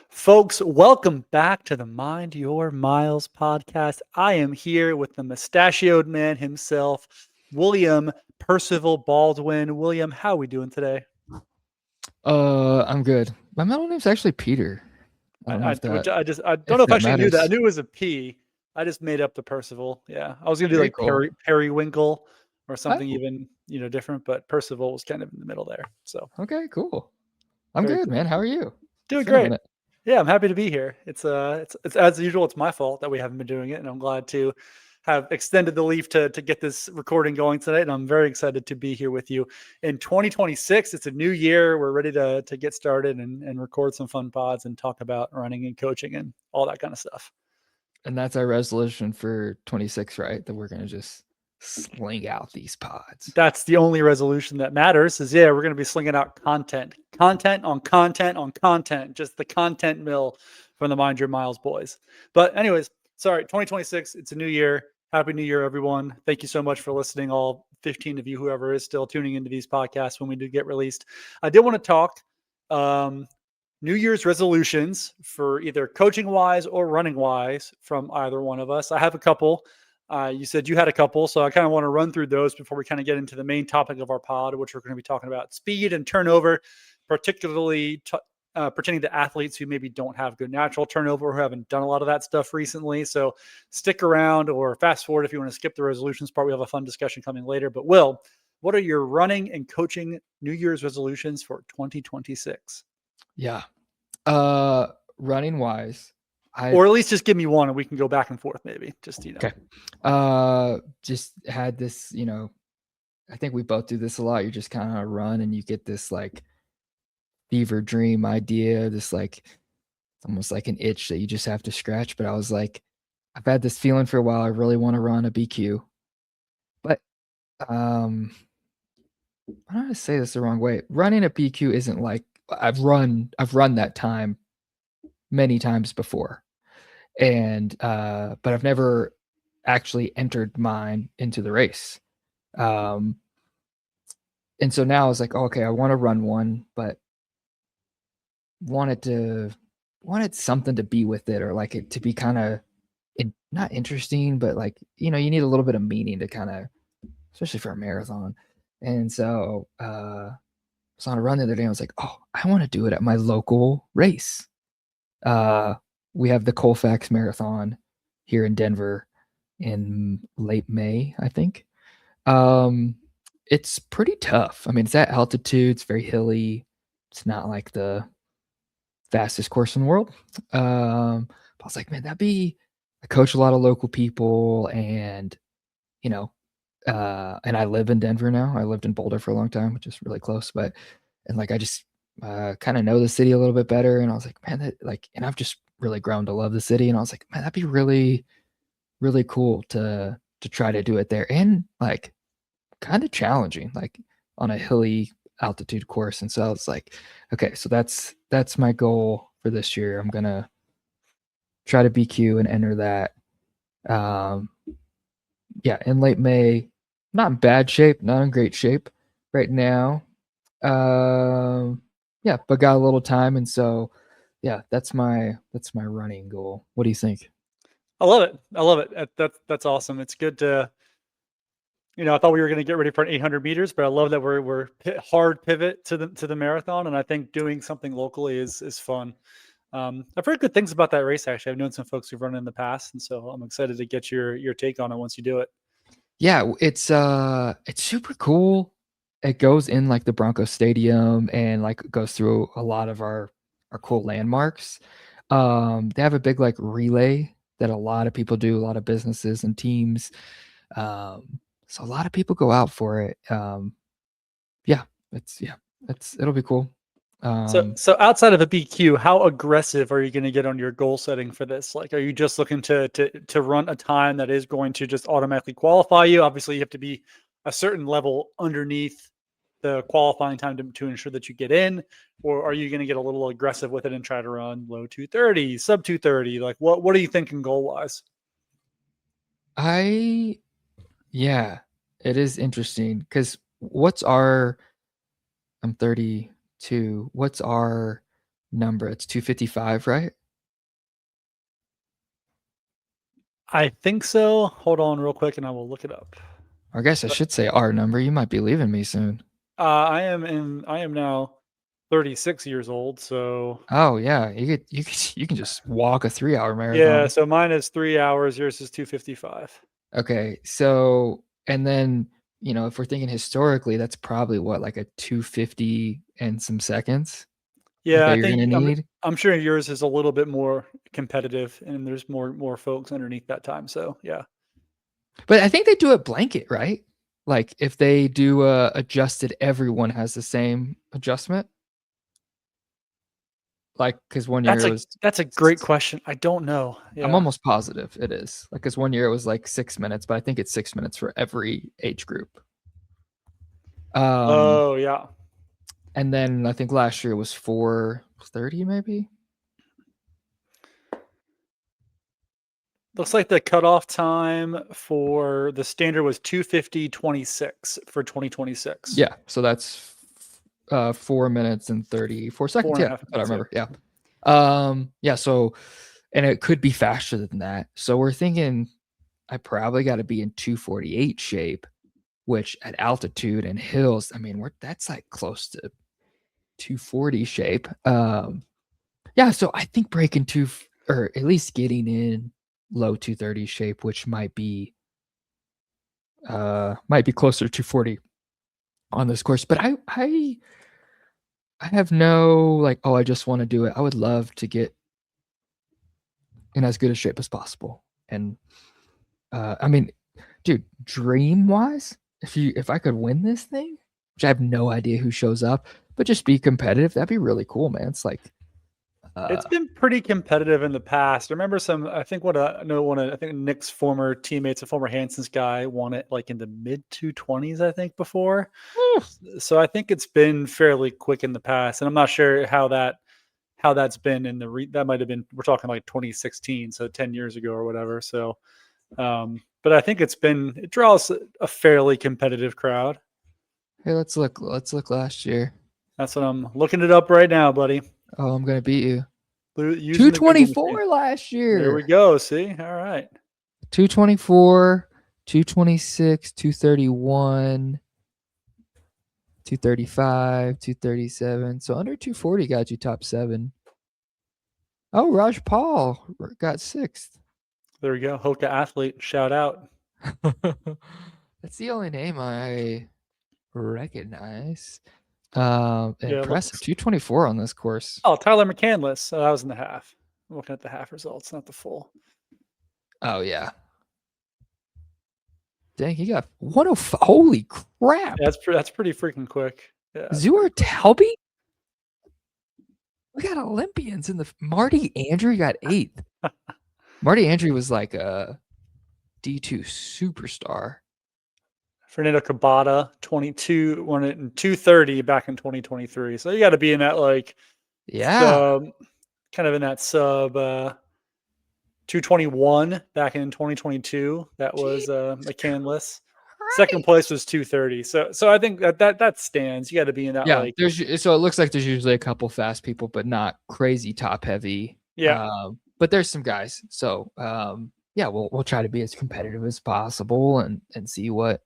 Folks, welcome back to the Mind Your Miles podcast. I am here with the mustachioed man himself, William Percival Baldwin. William, how are we doing today? I'm good. My middle name's actually Peter. I don't know I don't know if if I that actually knew that. I matters. knew it was a P. I just made up the Percival. Yeah, I was gonna do Very like cool. Periwinkle or something Oh, even different, but Percival was kind of in the middle there. So okay, cool. I'm very good, cool. man. How are you? It's Doing been a great. minute. Yeah, I'm happy to be here. It's as usual. It's my fault that we haven't been doing it, and I'm glad to have extended the leave to get this recording going tonight. And I'm very excited to be here with you in 2026. It's a new year. We're ready to get started and record some fun pods and talk about running and coaching and all that kind of stuff. And that's our resolution for 26, right? That we're gonna just sling out these pods. That's the only resolution that matters. Is yeah, we're going to be slinging out content on content on content, just the content mill from the Mind Your Miles boys. But anyways, sorry, 2026. It's a new year. Happy New Year, everyone. Thank you so much for listening. All 15 of you, whoever is still tuning into these podcasts when we do get released. I did want to talk um, New Year's resolutions for either coaching wise or running wise from either one of us. I have a couple. You said you had a couple, so I kind of want to run through those before we kind of get into the main topic of our pod, which we're going to be talking about speed and turnover, particularly pertaining to athletes who maybe don't have good natural turnover, who haven't done a lot of that stuff recently. So stick around or fast forward if you want to skip the resolutions part. We have a fun discussion coming later. But Will, what are your running and coaching New Year's resolutions for 2026? Yeah. Uh, Running wise, I Or at least just give me one and we can go back and forth maybe. okay. Just had this. I think we both do this a lot. You just kind of run and you get this like fever dream idea, this like it's almost like an itch that you just have to scratch. But I was like, I've had this feeling for a while. I really want to run a BQ, but um, I don't want to say this the wrong way. Running a BQ isn't like I've run that time many times before, and but I've never actually entered mine into the race. Um, and so now I was like, oh, okay, I want to run one, but wanted to wanted something to be with it or like it to be kind of not interesting, but like you need a little bit of meaning to kind of, especially for a marathon. And so was on a run the other day. And I was like, oh, I want to do it at my local race. Uh, we have the Colfax Marathon here in Denver in late May, I think. Um, it's pretty tough. I mean, it's at altitude. It's very hilly. It's not like the fastest course in the world. But I was like, man, that'd be. I coach a lot of local people, and you know, and I live in Denver now. I lived in Boulder for a long time, which is really close. But and like I just kind of know the city a little bit better, and I was like, man, that like, and I've just really grown to love the city, and I was like, man, that'd be really, really cool to try to do it there, and like kind of challenging, like on a hilly altitude course. And so I was like, okay, so that's my goal for this year. I'm gonna try to BQ and enter that. Um, yeah, in late May. Not in bad shape, not in great shape right now. Yeah, but got a little time, and so yeah, that's my running goal. What do you think? I love it. I love it. That's awesome. It's good to I thought we were going to get ready for an 800 meters, but I love that we're hard pivot to the marathon, and I think doing something locally is fun. I've heard good things about that race. Actually, I've known some folks who've run it in the past, and so I'm excited to get your take on it once you do it. Yeah, it's super cool. It goes in like the Bronco Stadium and like goes through a lot of our cool landmarks. They have a big like relay that a lot of people do, a lot of businesses and teams. So a lot of people go out for it. Yeah, it'll be cool. So outside of a BQ, how aggressive are you going to get on your goal setting for this? Like, are you just looking to run a time that is going to just automatically qualify you? Obviously, you have to be a certain level underneath the qualifying time to ensure that you get in, or are you going to get a little aggressive with it and try to run low 230, sub 230? Like, what are you thinking goal wise? I Yeah, it is interesting because I'm 32. What's our number. It's 255, right? I think so. Hold on real quick and I will look it up. Or I guess I should say our number. You might be leaving me soon. I am now 36 years old, so Oh yeah, you can just walk a 3 hour yeah, marathon. so mine is 3 hours, yours is 255. Okay, so and then if we're thinking historically, that's probably what like a 250 and some seconds Yeah, that I you're think gonna need. I'm sure yours is a little bit more competitive and there's more folks underneath that time. So yeah. But I think they do it blanket, right? Like if they do adjusted, everyone has the same adjustment. Like because one year it was, That's a great question. I don't know. I'm Yeah. almost positive it is. Like because one year it was like 6 minutes, but I think it's 6 minutes for every age group. Um, Oh yeah. and then I think last year was 4:30 maybe. Looks like the cutoff time for the standard was 250.26 for 2026. Yeah, so that's 4 minutes and 34 Four seconds. and a Yeah, half that's what I minutes. remember. Yeah. Yeah, so and it could be faster than that. So we're thinking I probably got to be in 248 shape, which at altitude and hills, I mean, that's like close to 240 shape. Yeah, so I think breaking two or at least getting in low 230 shape, which might be closer to 240 on this course. But I have no like, oh, I just want to do it. I would love to get in as good a shape as possible. And I mean, dude, dream wise, if I could win this thing, which I have no idea who shows up, but just be competitive, that'd be really cool, man. It's like It's uh been pretty competitive in the past. I remember I think I think Nick's former teammates, a former Hanson's guy, won it like in the mid 220s, I think, before. So I think it's been fairly quick in the past, and I'm not sure how that's been in that might have been, we're talking like 2016, so 10 years ago or whatever. So, but I think it draws a fairly competitive crowd. hey, let's look last year. That's what I'm looking it up right now, buddy. Oh, I'm gonna beat you. Using the Google machine. 224 last There we year. go. See, all right. 224, 226, 231, 235, 237. So under 240 got you top seven. Oh, Raj Paul got sixth. There we go. Hoka athlete. Shout out. That's the only name I recognize. Yeah. Impressive. 224 on this course. Oh, Tyler McCandless. So that was in the half. I'm looking at the half results, not the full. Oh, yeah. Dang, he got 105. Holy crap. Yeah, that's pretty freaking quick. Yeah. Zuar Talby? We got Olympians in the Marty Andrew got eighth. Marty Andrew was like a D2 superstar. Fernando Cabada, 22, won it in 230 back in 2023. So you got to be in that like Yeah. kind of in that sub 221 back in 2022. That was McCandless. Second Right. place was 230. So I think that stands. You got to be in that Yeah, like so it looks like there's usually a couple fast people, but not crazy top heavy. yeah. But there's some guys. So yeah, we'll try to be as competitive as possible and see what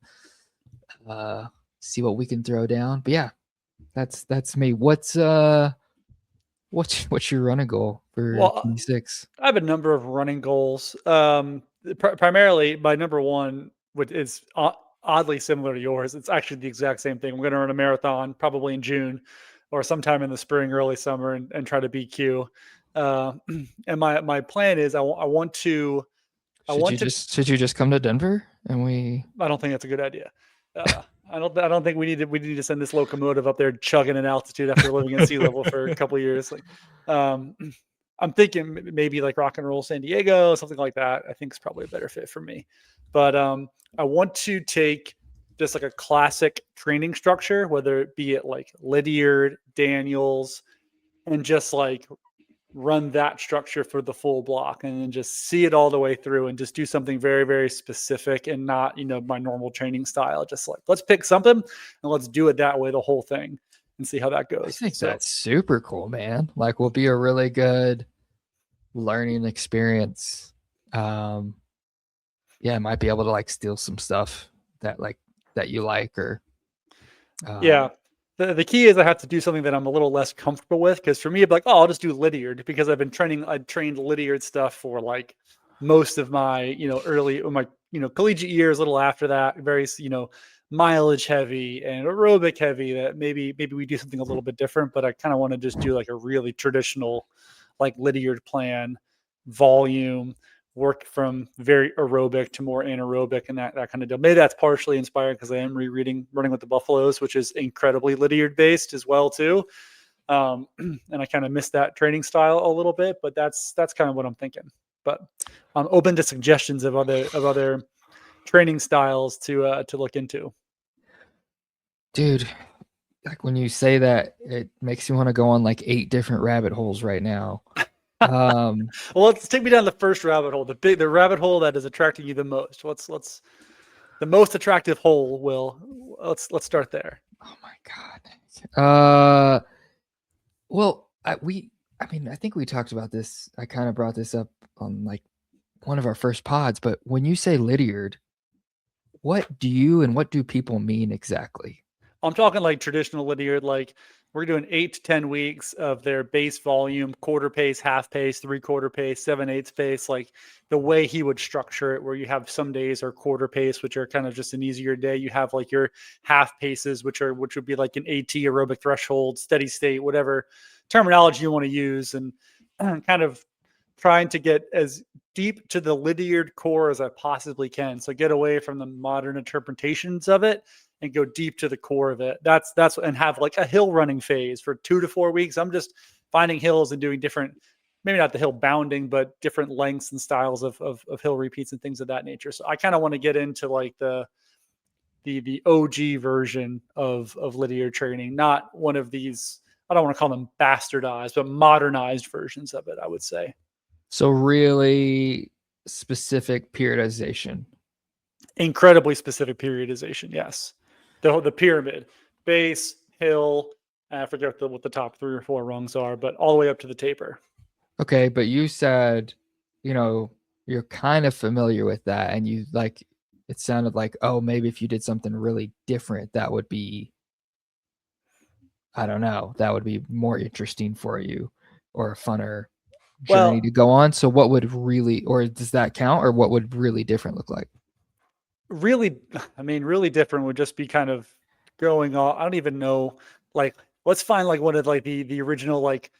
we can throw down. But yeah, that's me. What's your running goal for Well, 26? I have a number of running goals. Primarily, my number one, which is oddly similar to yours. It's actually the exact same thing. I'm going to run a marathon probably in June or sometime in the spring, early summer, and try to BQ. And my plan is I want to Should you just come to Denver and we I don't think that's a good idea. I don't think we need to send this locomotive up there chugging in altitude after living at sea level for a couple of years. Like, um, I'm thinking maybe like Rock and Roll San Diego, something like that. I think is probably a better fit for me. But I want to take just like a classic training structure, whether it be at like Lydiard, Daniels, and just like run that structure for the full block and then just see it all the way through and just do something very, very specific and not, my normal training style. Just like, let's pick something and let's do it that way, the whole thing. and see how that I goes. think So that's super cool, man. Like, will be a really good learning experience. Um, yeah, I might be able to like steal some stuff that like that you like or yeah. um The key is I have to do something that I'm a little less comfortable with, because for me, I'd be like, oh, I'll just do Lydiard, because I trained Lydiard stuff for like most of my, early my, collegiate years, a little after that, very, mileage heavy and aerobic heavy, that maybe we do something a little bit different, but I kind of want to just do like a really traditional, like Lydiard plan, volume, work from very aerobic to more anaerobic and that kind of deal. Maybe that's partially inspired because I am rereading Running with the Buffaloes, which is incredibly Lydiard based as well too. And I kind of missed that training style a little bit, but that's kind of what I'm thinking. But I'm open to suggestions of other training styles to look into. dude, like when you say that, it makes me want to go on like 8 different rabbit holes right now. Um, Well, let's take me down the first rabbit hole, the rabbit hole that is attracting you the most. Let's the most attractive hole. Let's start there. oh my god. Well, I mean, I think we talked about this. I kind of brought this up on like one of our first pods, but when you say Lydiard, what do you and what do people mean exactly? I'm talking like traditional Lydiard, like we're doing 8 to 10 weeks of their base volume, quarter pace, half pace, 3/4 pace, 7/8 pace, like the way he would structure it, where you have some days are quarter pace, which are kind of just an easier day. You have like your half paces, which would be like an AT, aerobic threshold, steady state, whatever terminology you want to use, and kind of trying to get as deep to the Lydiard core as I possibly can. So get away from the modern interpretations of it and go deep to the core of it. That's and have like a hill running phase for 2 to 4 weeks. I'm just finding hills and doing different, maybe not the hill bounding, but different lengths and styles of hill repeats and things of that nature. So I kind of want to get into like the OG version of Lydiard training, not one of these. I don't want to call them bastardized, but modernized versions of it, I would say. So really specific periodization. Incredibly specific periodization. Yes, the pyramid, base, hill. I forget what the top 3 or 4 rungs are, but all the way up to the taper. Okay, but you said, you know, you're kind of familiar with that and you like it sounded like, oh, maybe if you did something really different, that would be I don't know, that would be more interesting for you or a funner journey Well, to go on. So what would really or does that count or what would really different look like? really, I mean, really different would just be kind of going off. I don't even know. Like, let's find like one of like the original like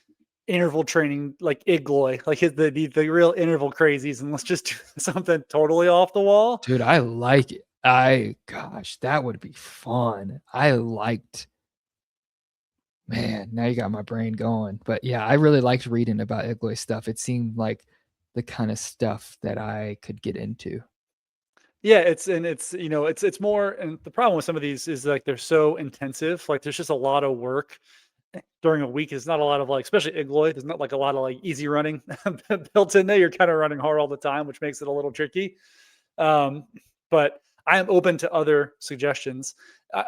interval training, like Igloy, like the real interval crazies, and let's just do something totally off the wall. Dude, I like it. I gosh, that would be fun. I liked man, now you got my brain going. But yeah, I really liked reading about Igloy stuff. It seemed like the kind of stuff that I could get into. Yeah, it's more, and the problem with some of these is like they're so intensive. Like there's just a lot of work during a week. It's not a lot of like, especially Igloy. There's not like a lot of like easy running built in there. You're kind of running hard all the time, which makes it a little tricky. Um, but I am open to other suggestions.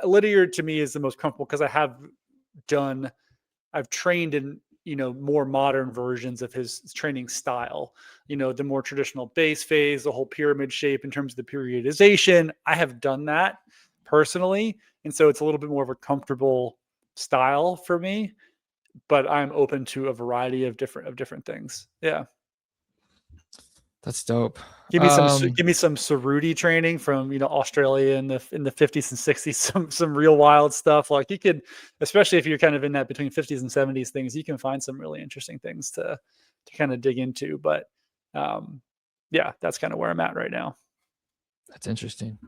Lydiard to me is the most comfortable because done I've trained in, more modern versions of his training style, the more traditional base phase, the whole pyramid shape in terms of the periodization. I have done that personally. And so it's a little bit more of a comfortable style for me, but I'm open to a variety of different things. Yeah. That's dope. Give me some Cerruti training from, Australia in the 50s and 60s, some real wild stuff. Like you could, especially if you're kind of in that between 50s and 70s things, you can find some really interesting things to kind of dig into. But yeah, that's kind of where I'm at right now. That's interesting.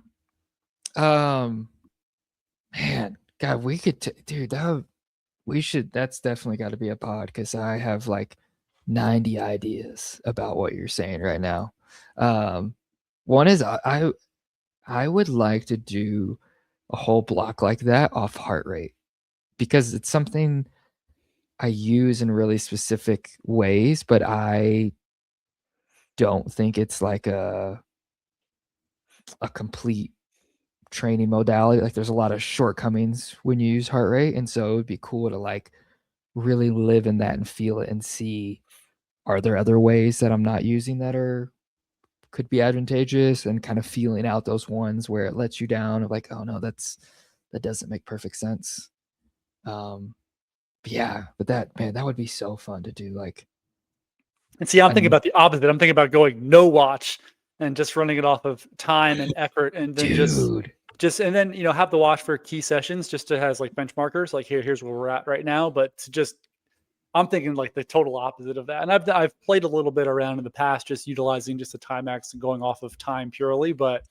Um, man, God, we could, dude, we should. That's definitely got to be a pod because I have like 90 ideas about what you're saying right now. Um, one is I would like to do a whole block like that off heart rate because it's something I use in really specific ways, but I don't think it's like a complete training modality. Like there's a lot of shortcomings when you use heart rate. And so it would be cool to like really live in that and feel it and see, are there other ways that I'm not using that are could be advantageous, and kind of feeling out those ones where it lets you down of like, oh no, that doesn't make perfect sense. Yeah, but that, man, that would be so fun to do. Like, And see, I'm thinking I'm about the opposite. I'm thinking about going no watch and just running it off of time and effort, and then dude. just and then have the watch for key sessions just to has like benchmarkers, like here's where we're at right now. But to just I'm thinking like the total opposite of that. And I've played a little bit around in the past, just utilizing just the Timex and going off of time purely, but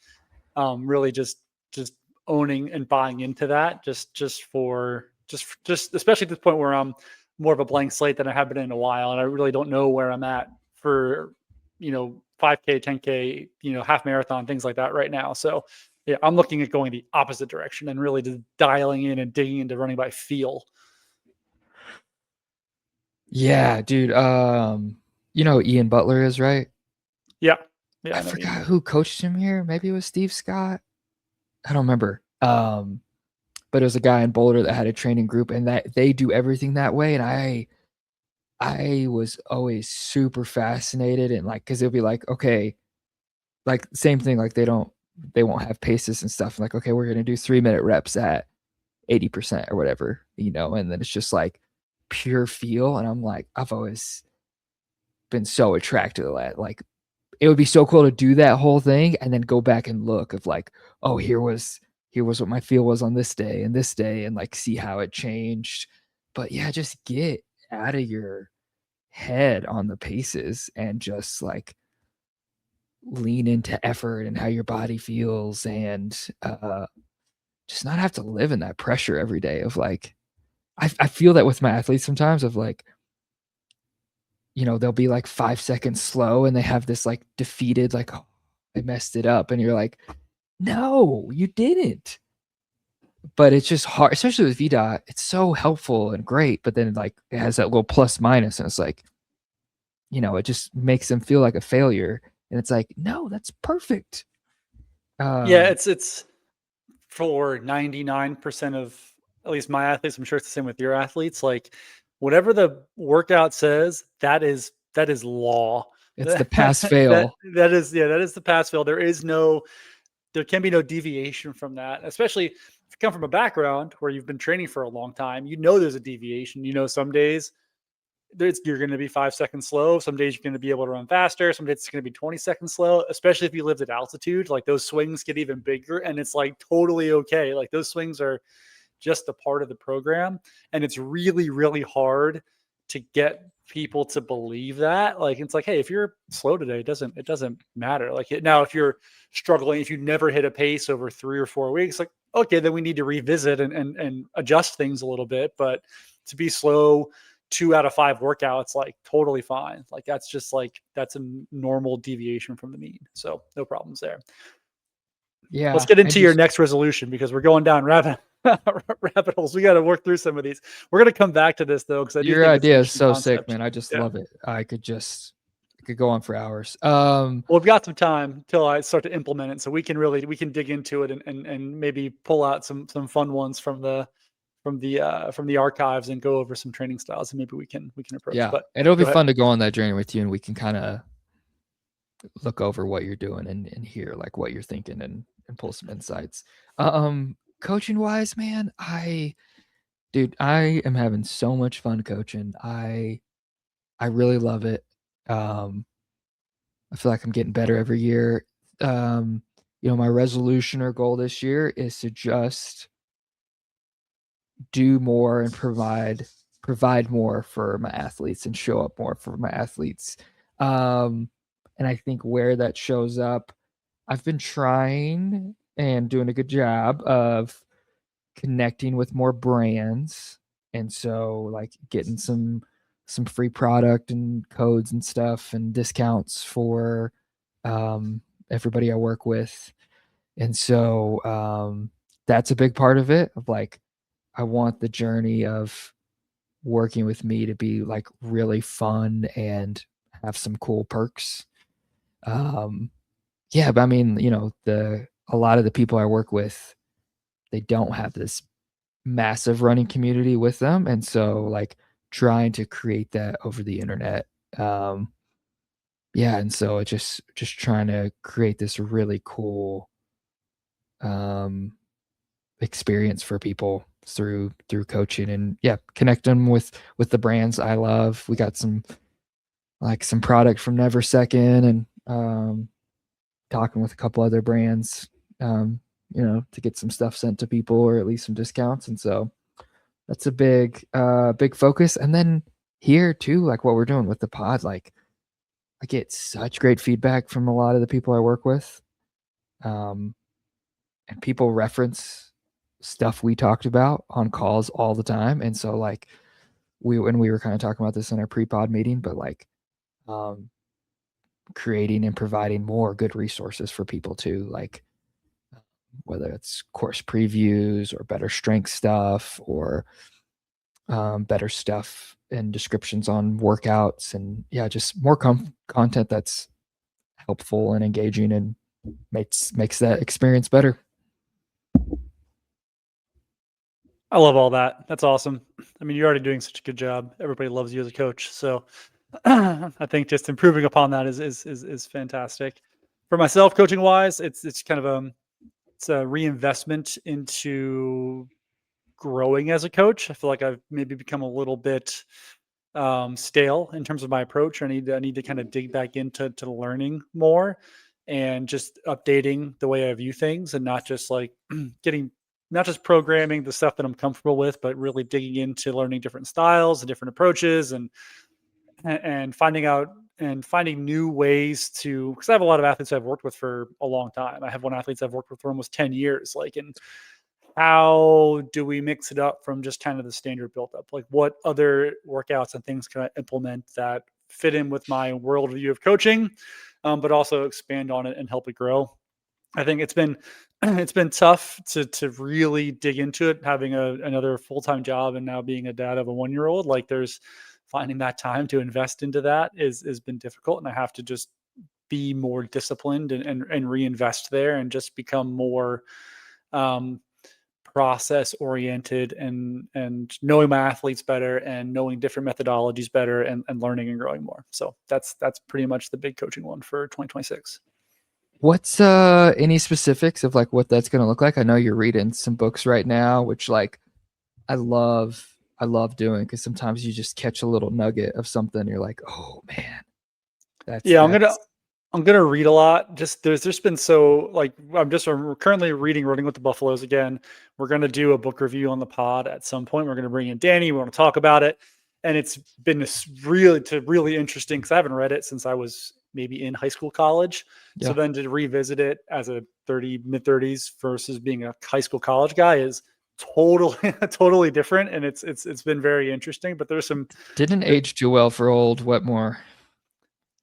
really just owning and buying into that, just especially at this point where I'm more of a blank slate than I have been in a while, and I really don't know where I'm at for 5K, 10K, half marathon, things like that right now. So yeah, I'm looking at going the opposite direction and really just dialing in and digging into running by feel. Yeah, dude. You know who Ian Butler is, right? Yeah, yeah, I I know Ian forgot well. who coached him here. Maybe it was Steve Scott. I don't remember. But it was a guy in Boulder that had a training group, and that they do everything that way. And I was always super fascinated, and like, because it'll be like, okay, like same thing, like they won't have paces and stuff. Like, okay, we're gonna do 3-minute reps at 80% or whatever, and then it's just like pure feel. And I'm like, I've always been so attracted to that. Like, it would be so cool to do that whole thing and then go back and look of like, oh, here was what my feel was on this day, and like see how it changed. But yeah, just get out of your head on the paces and just like lean into effort and how your body feels, and just not have to live in that pressure every day of like, I feel that with my athletes sometimes of like, they'll be like 5 seconds slow and they have this like defeated, like, oh, I messed it up. And you're like, no, you didn't. But it's just hard, especially with VDOT. It's so helpful and great, but then like it has that little plus minus, and it's like, it just makes them feel like a failure. And it's like, no, that's perfect. Yeah, Um, it's for 99% of at least my athletes. I'm sure it's the same with your athletes. Like whatever the workout says, that is law. it's the pass that fail. that is yeah, that is the pass fail. There can be no deviation from that, especially if you come from a background where you've been training for a long time. There's a deviation. Some days you're going to be 5 seconds slow. Some days you're going to be able to run faster. Some days it's going to be 20 seconds slow, especially if you lived at altitude. Like those swings get even bigger, and it's like totally okay. Like those swings are just a part of the program. And it's really, really hard to get people to believe that. Like, it's like, hey, if you're slow today, it doesn't matter. Like now, if you're struggling, if you never hit a pace over 3 or 4 weeks, like, okay, then we need to revisit and adjust things a little bit. But to be slow 2 out of 5 workouts, like totally fine. Like that's a normal deviation from the mean. So no problems there. Let's Yeah. get And into your just, next resolution because we're going down rabbit holes. We got to work through some of these. We're going to come back to this though, because I do your think it's an idea is interesting so sick, concept. man. I just Yeah. love it. I could go on for hours. Well, we've got some time until I start to implement it, so we can dig into it and maybe pull out some fun ones from the archives and go over some training styles, and maybe we can approach. Yeah. But And it'll be go ahead. fun to go on that journey with you, and we can kind of look over what you're doing and hear like what you're thinking, and pull some insights. Coaching wise, man, dude, I am having so much fun coaching. I really love it. Um, I feel like I'm getting better every year. Um, my resolution or goal this year is to just do more and provide more for my athletes and show up more for my athletes. And I think where that shows up, I've been trying and doing a good job of connecting with more brands, and so like getting some free product and codes and stuff and discounts for everybody I work with. And so that's a big part of it, of like, I want the journey of working with me to be like really fun and have some cool perks. Yeah, but I mean, a lot of the people I work with, they don't have this massive running community with them, and so, like, trying to create that over the internet, yeah, and so it just trying to create this really cool, um, experience for people through coaching and, yeah, connect them with the brands I love. We got some product from Never Second and, talking with a couple other brands, to get some stuff sent to people or at least some discounts, and so that's a big focus, and then here too, like what we're doing with the pod, like, I get such great feedback from a lot of the people I work with, um, and people reference stuff we talked about on calls all the time, and so, like, when we were kinda talking about this in our pre-pod meeting, but, like, um, creating and providing more good resources for people too, like, whether it's course previews or better strength stuff or better stuff and descriptions on workouts and yeah, just more content that's helpful and engaging and makes that experience better. I love all that. That's awesome. I mean, you're already doing such a good job. Everybody loves you as a coach. So I think just improving upon that is fantastic. For myself, coaching wise, it's kind of it's a reinvestment into growing as a coach. I feel like I've maybe become a little bit stale in terms of my approach. I need to kind of dig back into learning more and just updating the way I view things and not just like getting not just programming the stuff that I'm comfortable with, but really digging into learning different styles and different approaches and finding out and finding new ways to because I have a lot of athletes I've worked with for a long time. I have one athlete I've worked with for almost 10 years. Like and how do we mix it up from just kind of the standard buildup? Like, what other workouts and things can I implement that fit in with my worldview of coaching, but also expand on it and help it grow? I think it's been it's been tough to really dig into it, having another full time job and now being a dad of a 1 year old. Like, there's finding that time to invest into that is has been difficult, and I have to just be more disciplined and reinvest there and just become more um, process oriented and knowing my athletes better and knowing different methodologies better and learning and growing more. So that's pretty much the big coaching one for 2026. What's any specifics of like what that's going to look like? I know you're reading some books right now, which like I love doing because sometimes you just catch a little nugget of something. You're like, oh man, that's Yeah, that's I'm gonna read a lot. Just there's just been so like I'm currently reading Running with the Buffaloes again. We're gonna do a book review on the pod at some point. We're gonna bring in Danny. We want to talk about it, and it's been this really interesting because I haven't read it since I was maybe in high school, college. So yeah. then to revisit it as a 30 mid 30s versus being a high school college guy is totally totally different, and it's been very interesting. But there's some Didn't age too well for old Wetmore.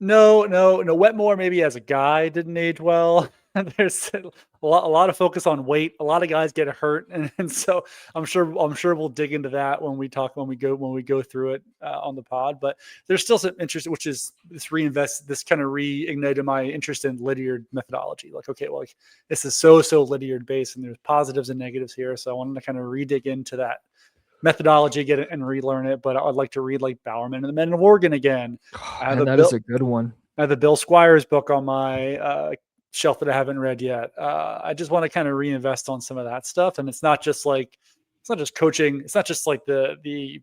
No, no, no. Wetmore maybe as a guy didn't age well. There's a lot of focus on weight. A lot of guys get hurt, and so I'm sure we'll dig into that when we go through it on the pod. But there's still some interest, which is this kind of reignited my interest in Lydiard methodology. Like, okay, well, like this is so Lydiard based, and there's positives and negatives here. So I wanted to kind of re-dig into that methodology, get it and relearn it. But I'd like to read like Bowerman and the Men of Oregon again. Oh, I have man, a that is bill. a good one. I have the Bill Squires book on my shelf that I haven't read yet. I just want to kind of reinvest on some of that stuff, and it's not just coaching. It's not just like the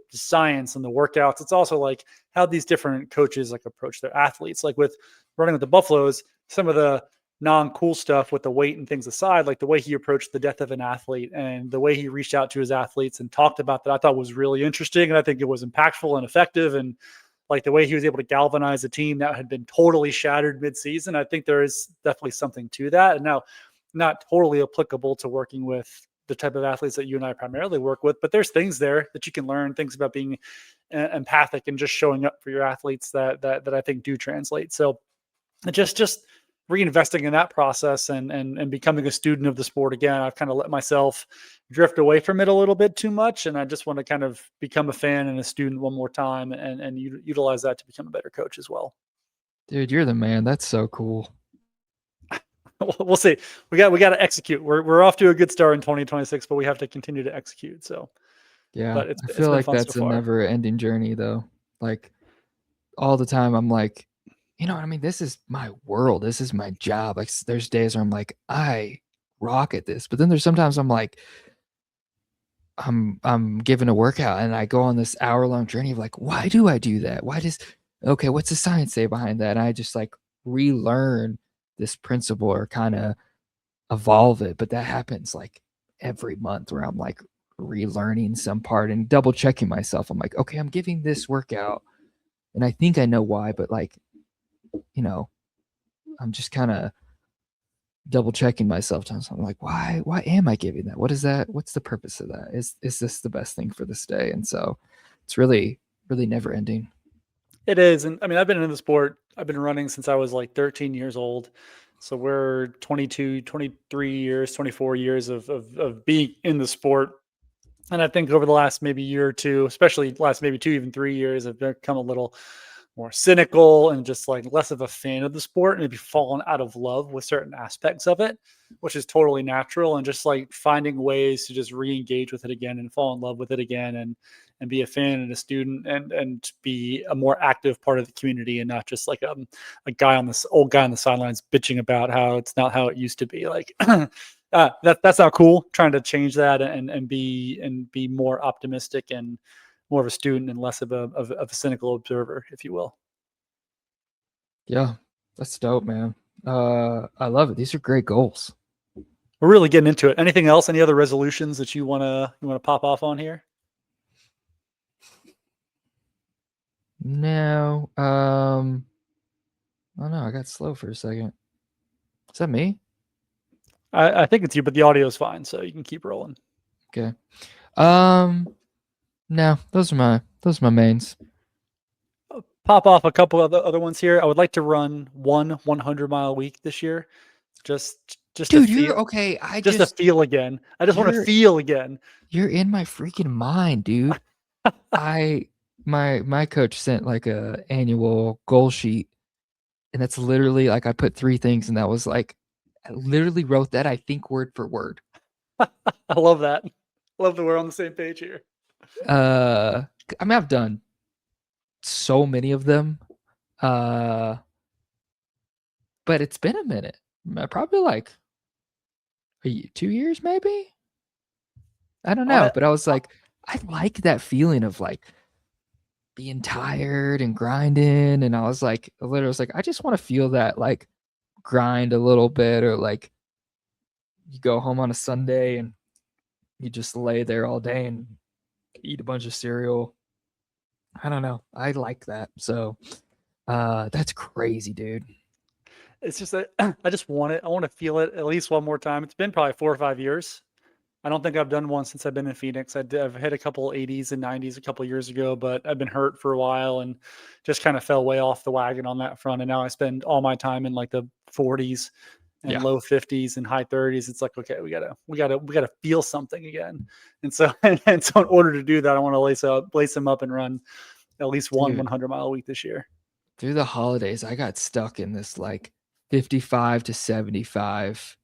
science and the workouts. It's also like how these different coaches like approach their athletes. Like with Running with the Buffaloes, some of the non-cool stuff with the weight and things aside, like the way he approached the death of an athlete and the way he reached out to his athletes and talked about that, I thought was really interesting, and I think it was impactful and effective. And like the way he was able to galvanize a team that had been totally shattered midseason. I think there is definitely something to that. And now, not totally applicable to working with the type of athletes that you and I primarily work with, but there's things there that you can learn, things about being empathic and just showing up for your athletes that I think do translate. So just reinvesting in that process and becoming a student of the sport again. I've kind of let myself drift away from it a little bit too much, and I just want to kind of become a fan and a student one more time and utilize that to become a better coach as well. Dude, you're the man. That's so cool. We'll see. We got to execute. We're off to a good start in 2026, but we have to continue to execute. So, Yeah, but I it's feel been like fun so that's a far. never-ending journey, though. Like, all the time, I'm like, you know what I mean? This is my world. This is my job. Like, there's days where I'm like, I rock at this, but then there's sometimes I'm like, I'm given a workout and I go on this hour-long journey of like, why do I do that? Okay, what's the science say behind that? And I just like relearn this principle or kind of evolve it. But that happens like every month where I'm like relearning some part and double checking myself. I'm like, okay, I'm giving this workout and I think I know why, but like, you know, I'm just kind of double checking myself. So I'm like, why am I giving that? What is that? What's the purpose of that? Is this the best thing for this day? And so it's really, really never ending. It is, and I mean, I've been in the sport. I've been running since I was like 13 years old. So we're 22, 23 years, 24 years of being in the sport. And I think over the last maybe year or two, especially last maybe 2, even 3 years, I've become a little more cynical and just like less of a fan of the sport and maybe fallen out of love with certain aspects of it, which is totally natural. And just like finding ways to just re-engage with it again and fall in love with it again and be a fan and a student and be a more active part of the community and not just like a guy on this old guy on the sidelines bitching about how it's not how it used to be. Like that's not cool. Trying to change that and be more optimistic and more of a student and less of a cynical observer, if you will. Yeah, that's dope, man. I love it. These are great goals. We're really getting into it. Anything else? Any other resolutions that you wanna pop off on here? No, oh no, I got slow for a second. Is that me? I think it's you, but the audio is fine, so you can keep rolling. Okay. Um, no, those are my mains. Pop off a couple of the other ones here. I would like to run 100-mile week this year, just to Dude, you're feel okay. again. I just want to You're feel again. you're in my freaking mind, dude. I my coach sent like a annual goal sheet, and that's literally like I put 3 things, and that was like I literally wrote that I think word for word. I love that. Love that we're on the same page here. Uh, I mean, I've done so many of them, uh, but it's been a minute. Probably like 2 years, maybe. I don't know, I but I was like, I like that feeling of like being tired and grinding, and I was like, I literally was like, I just want to feel that like grind a little bit, or like you go home on a Sunday and you just lay there all day and eat a bunch of cereal. I don't know. I like that. So that's crazy, dude. it's just that I just want it. I want to feel it at least one more time. It's been probably 4 or 5 years. I don't think I've done one since I've been in Phoenix. I've hit a couple 80s and 90s a couple years ago, but I've been hurt for a while and just kind of fell way off the wagon on that front. And now I spend all my time in like the 40s and Yeah. low 50s and high 30s. It's like, okay, we gotta feel something again. And so and so in order to do that, I want to lace them up and run at least one Dude, 100-mile week this year. through the holidays, I got stuck in this like 55 to 75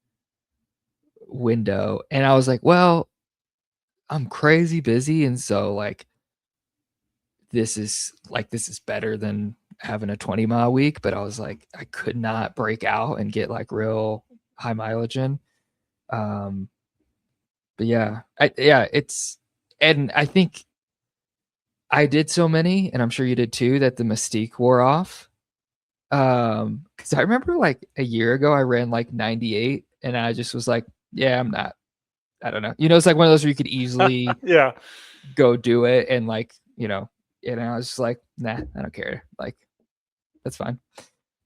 window. And I was like, well, I'm crazy busy. And so like this is better than having a 20-mile week. But I was like, I could not break out and get like real high mileage in. Um, but yeah, it's and I think I did so many, and I'm sure you did too, that the mystique wore off. Because I remember like a year ago I ran like 98 and I just was like, yeah, I'm not. I don't know. It's like one of those where you could easily Yeah. go do it and like, and I was just like, nah, I don't care. Like, that's fine.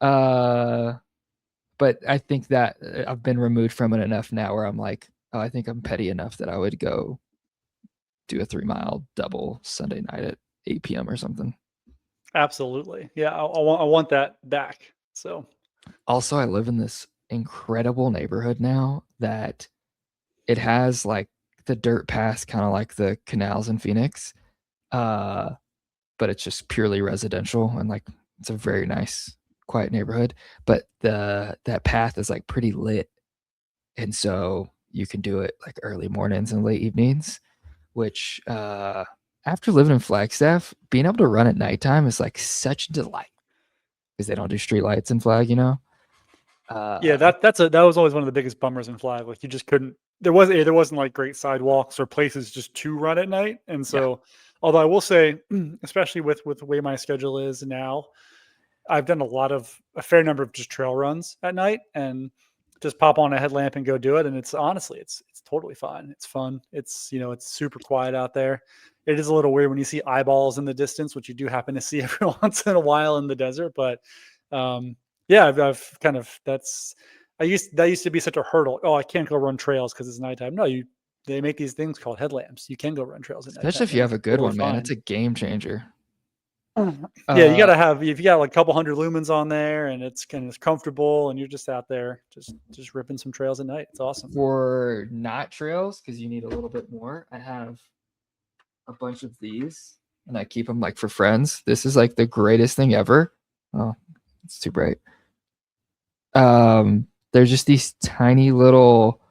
Uh, but I think that I've been removed from it enough now where I'm like, oh, I think I'm petty enough that I would go do a 3-mile double Sunday night at 8 p.m. or something. Absolutely. Yeah, I want that back. So, Also, I live in this incredible neighborhood now that it has like the dirt path, kind of like the canals in Phoenix. Uh, but it's just purely residential and like it's a very nice quiet neighborhood, but that path is like pretty lit, and so you can do it like early mornings and late evenings. Which after living in Flagstaff, being able to run at nighttime is like such a delight because they don't do street lights in Flag, you know. Yeah, Uh, that was always one of the biggest bummers in Flag. Like you just couldn't. There wasn't like great sidewalks or places just to run at night. And yeah, so, although I will say, especially with the way my schedule is now, I've done a fair number of just trail runs at night and just pop on a headlamp and go do it. And it's honestly, it's totally fine. It's fun. It's, it's super quiet out there. It is a little weird when you see eyeballs in the distance, which you do happen to see every once in a while in the desert. But um, yeah, I've kind of, that used to be such a hurdle. Oh, I can't go run trails because it's nighttime. No, they make these things called headlamps. You can go run trails at especially nighttime if you and have it's a good totally one, man. fine. It's a game changer. Yeah, you Uh, gotta have if you got like a couple hundred lumens on there and it's kind of comfortable and you're just out there just ripping some trails at night. It's awesome. for not trails, because you need a little bit more, I have a bunch of these, and I keep them like for friends. This is like the greatest thing ever. Oh, it's too bright. They're just these tiny little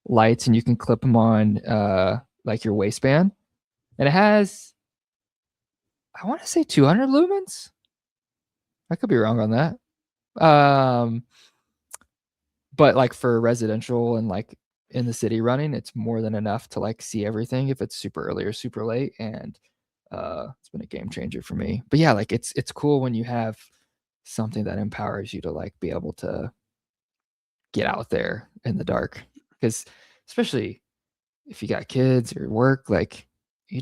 lights, and you can clip them on like your waistband, and it has, I want to say 200 lumens. I could be wrong on that. Um, but like for residential and like in the city running, it's more than enough to like see everything if it's super early or super late. And it's been a game changer for me. But yeah, like it's cool when you have something that empowers you to like be able to get out there in the dark. Because especially if you got kids or work, like you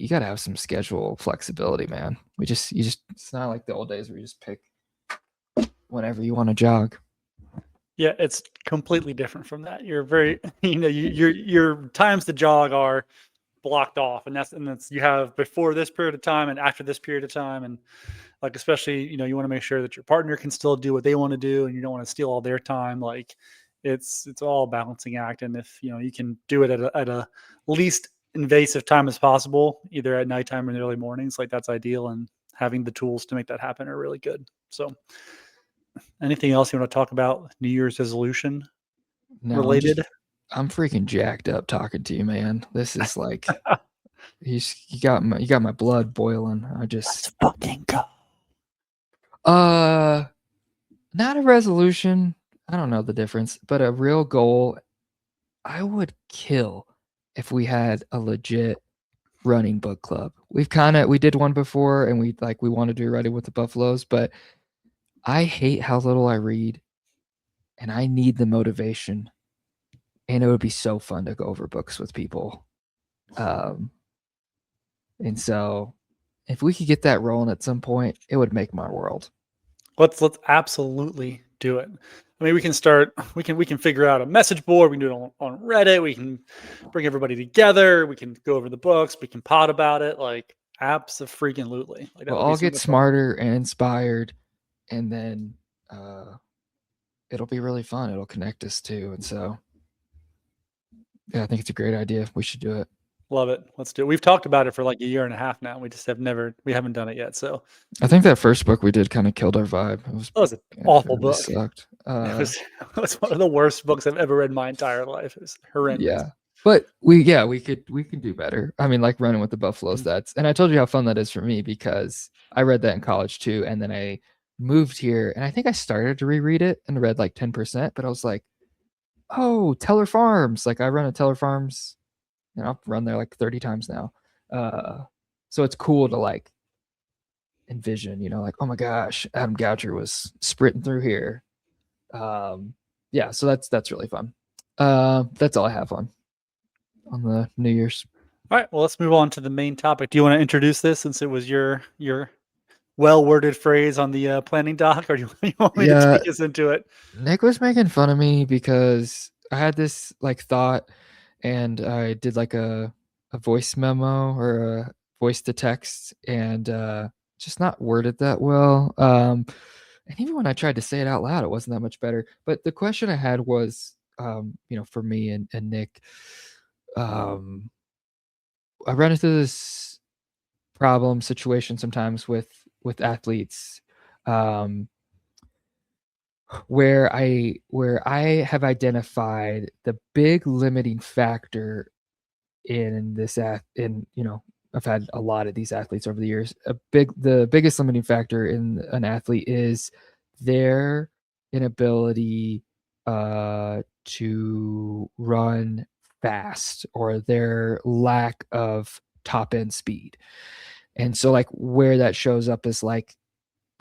gotta have some schedule flexibility, man. It's not like the old days where you just pick whenever you want to jog. Yeah, it's completely different from that. You're very your times to jog are blocked off and that's you have before this period of time and after this period of time and like especially you want to make sure that your partner can still do what they want to do and you don't want to steal all their time like it's all a balancing act and if you can do it at a least invasive time as possible either at nighttime or in the early mornings like that's ideal and having the tools to make that happen are really good. So anything else you want to talk about New Year's resolution No, related? I'm freaking jacked up talking to you, man. This is like you got my blood boiling. Let's fucking go. Uh not a resolution. I don't know the difference, but a real goal. I would kill if we had a legit running book club. We did one before and we want to do Running with the Buffaloes, but I hate how little I read and I need the motivation. And it would be so fun to go over books with people. Um and so if we could get that rolling at some point, it would make my world. Let's absolutely do it. I mean, we can start. We can figure out a message board. We can do it on Reddit. We can bring everybody together. We can go over the books. We can pod about it. Like abso-freaking-lutely. Like that We'll would be all so get much fun. smarter and inspired, and then it'll be really fun. It'll connect us too. And so, yeah, I think it's a great idea. We should do it. Love it. Let's do it. We've talked about it for like a year and a half now. We haven't done it yet. So I think that first book we did kind of killed our vibe. that was an It awful really book. sucked. It was it was one of the worst books I've ever read in my entire life. It was horrendous. Yeah, but we could do better. I mean, like Running with the Buffaloes. And I told you how fun that is for me because I read that in college too, and then I moved here, and I think I started to reread it and read like 10%, but I was like, oh, Teller Farms. Like I run at Teller Farms, and I've run there like 30 times now. Uh, so it's cool to like envision, like, oh my gosh, Adam Goucher was sprinting through here. Yeah, so that's really fun. That's all I have on the New Year's. All right. Well, let's move on to the main topic. Do you want to introduce this since it was your well worded phrase on the planning doc, or do you want me to Yeah, take us into it? Nick was making fun of me because I had this like thought, and I did like a voice memo or a voice to text, and just not worded that well. And even when I tried to say it out loud, it wasn't that much better. But the question I had was, for me and Nick, um, I run into this problem situation sometimes with athletes. Um, where I have identified the big limiting factor in I've had a lot of these athletes over the years. The biggest limiting factor in an athlete is their inability to run fast, or their lack of top end speed. And so like where that shows up is like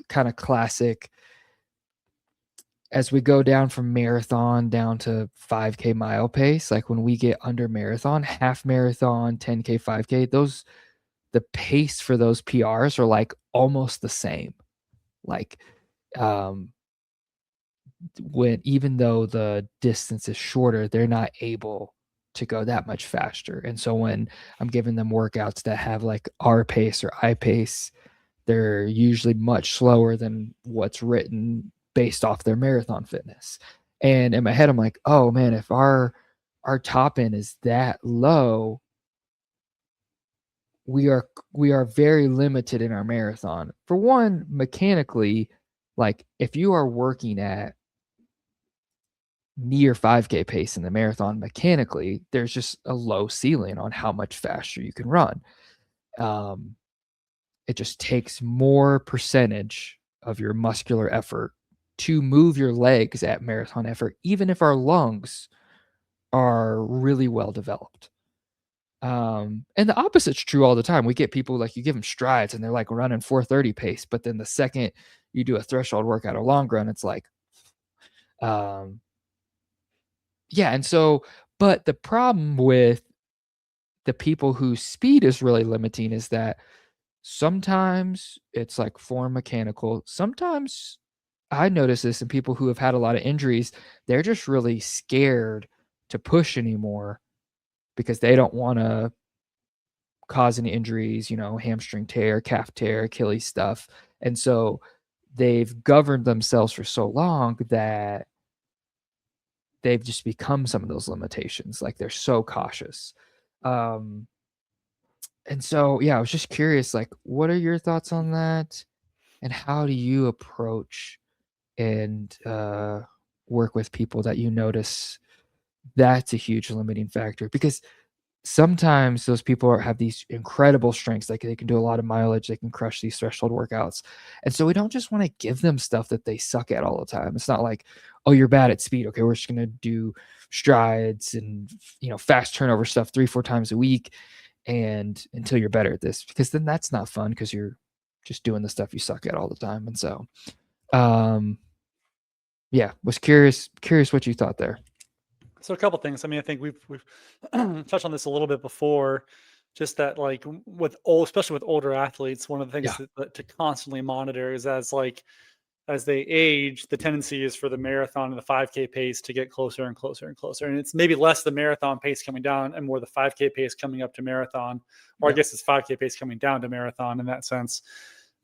kind of classic, as we go down from marathon down to 5K mile pace, like when we get under marathon, half marathon, 10K, 5K, the pace for those PRs are like almost the same. Like, um, when even though the distance is shorter, they're not able to go that much faster. And so when I'm giving them workouts that have like R pace or I pace, they're usually much slower than what's written based off their marathon fitness. And in my head, I'm like, oh man, if our top end is that low, we are very limited in our marathon. For one, mechanically, like if you are working at near 5K pace in the marathon, mechanically, there's just a low ceiling on how much faster you can run. Um, it just takes more percentage of your muscular effort to move your legs at marathon effort, even if our lungs are really well developed. And the opposite's true all the time. We get people like you give them strides and they're like running 430 pace, but then the second you do a threshold workout or long run, it's like, um, yeah. And so, but the problem with the people whose speed is really limiting is that sometimes it's like form mechanical. Sometimes I notice this in people who have had a lot of injuries. They're just really scared to push anymore because they don't want to cause any injuries, hamstring tear, calf tear, Achilles stuff. And so they've governed themselves for so long that they've just become some of those limitations. Like they're so cautious. Um, and so, yeah, I was just curious, like, what are your thoughts on that? And how do you approach and work with people that you notice that's a huge limiting factor? Because sometimes those people have these incredible strengths, like they can do a lot of mileage, they can crush these threshold workouts, and so we don't just want to give them stuff that they suck at all the time. It's not like, oh, you're bad at speed, okay, we're just going to do strides and fast turnover stuff 3-4 times a week and until you're better at this, because then that's not fun, because you're just doing the stuff you suck at all the time. And so um yeah, was curious what you thought there. So a couple things. I mean, I think we've touched on this a little bit before. Just that, like, with especially with older athletes, one of the things Yeah. that to constantly monitor is as they age, the tendency is for the marathon and the 5K pace to get closer and closer and closer. And it's maybe less the marathon pace coming down and more the 5K pace coming up to marathon, or I Yep. guess it's 5K pace coming down to marathon in that sense.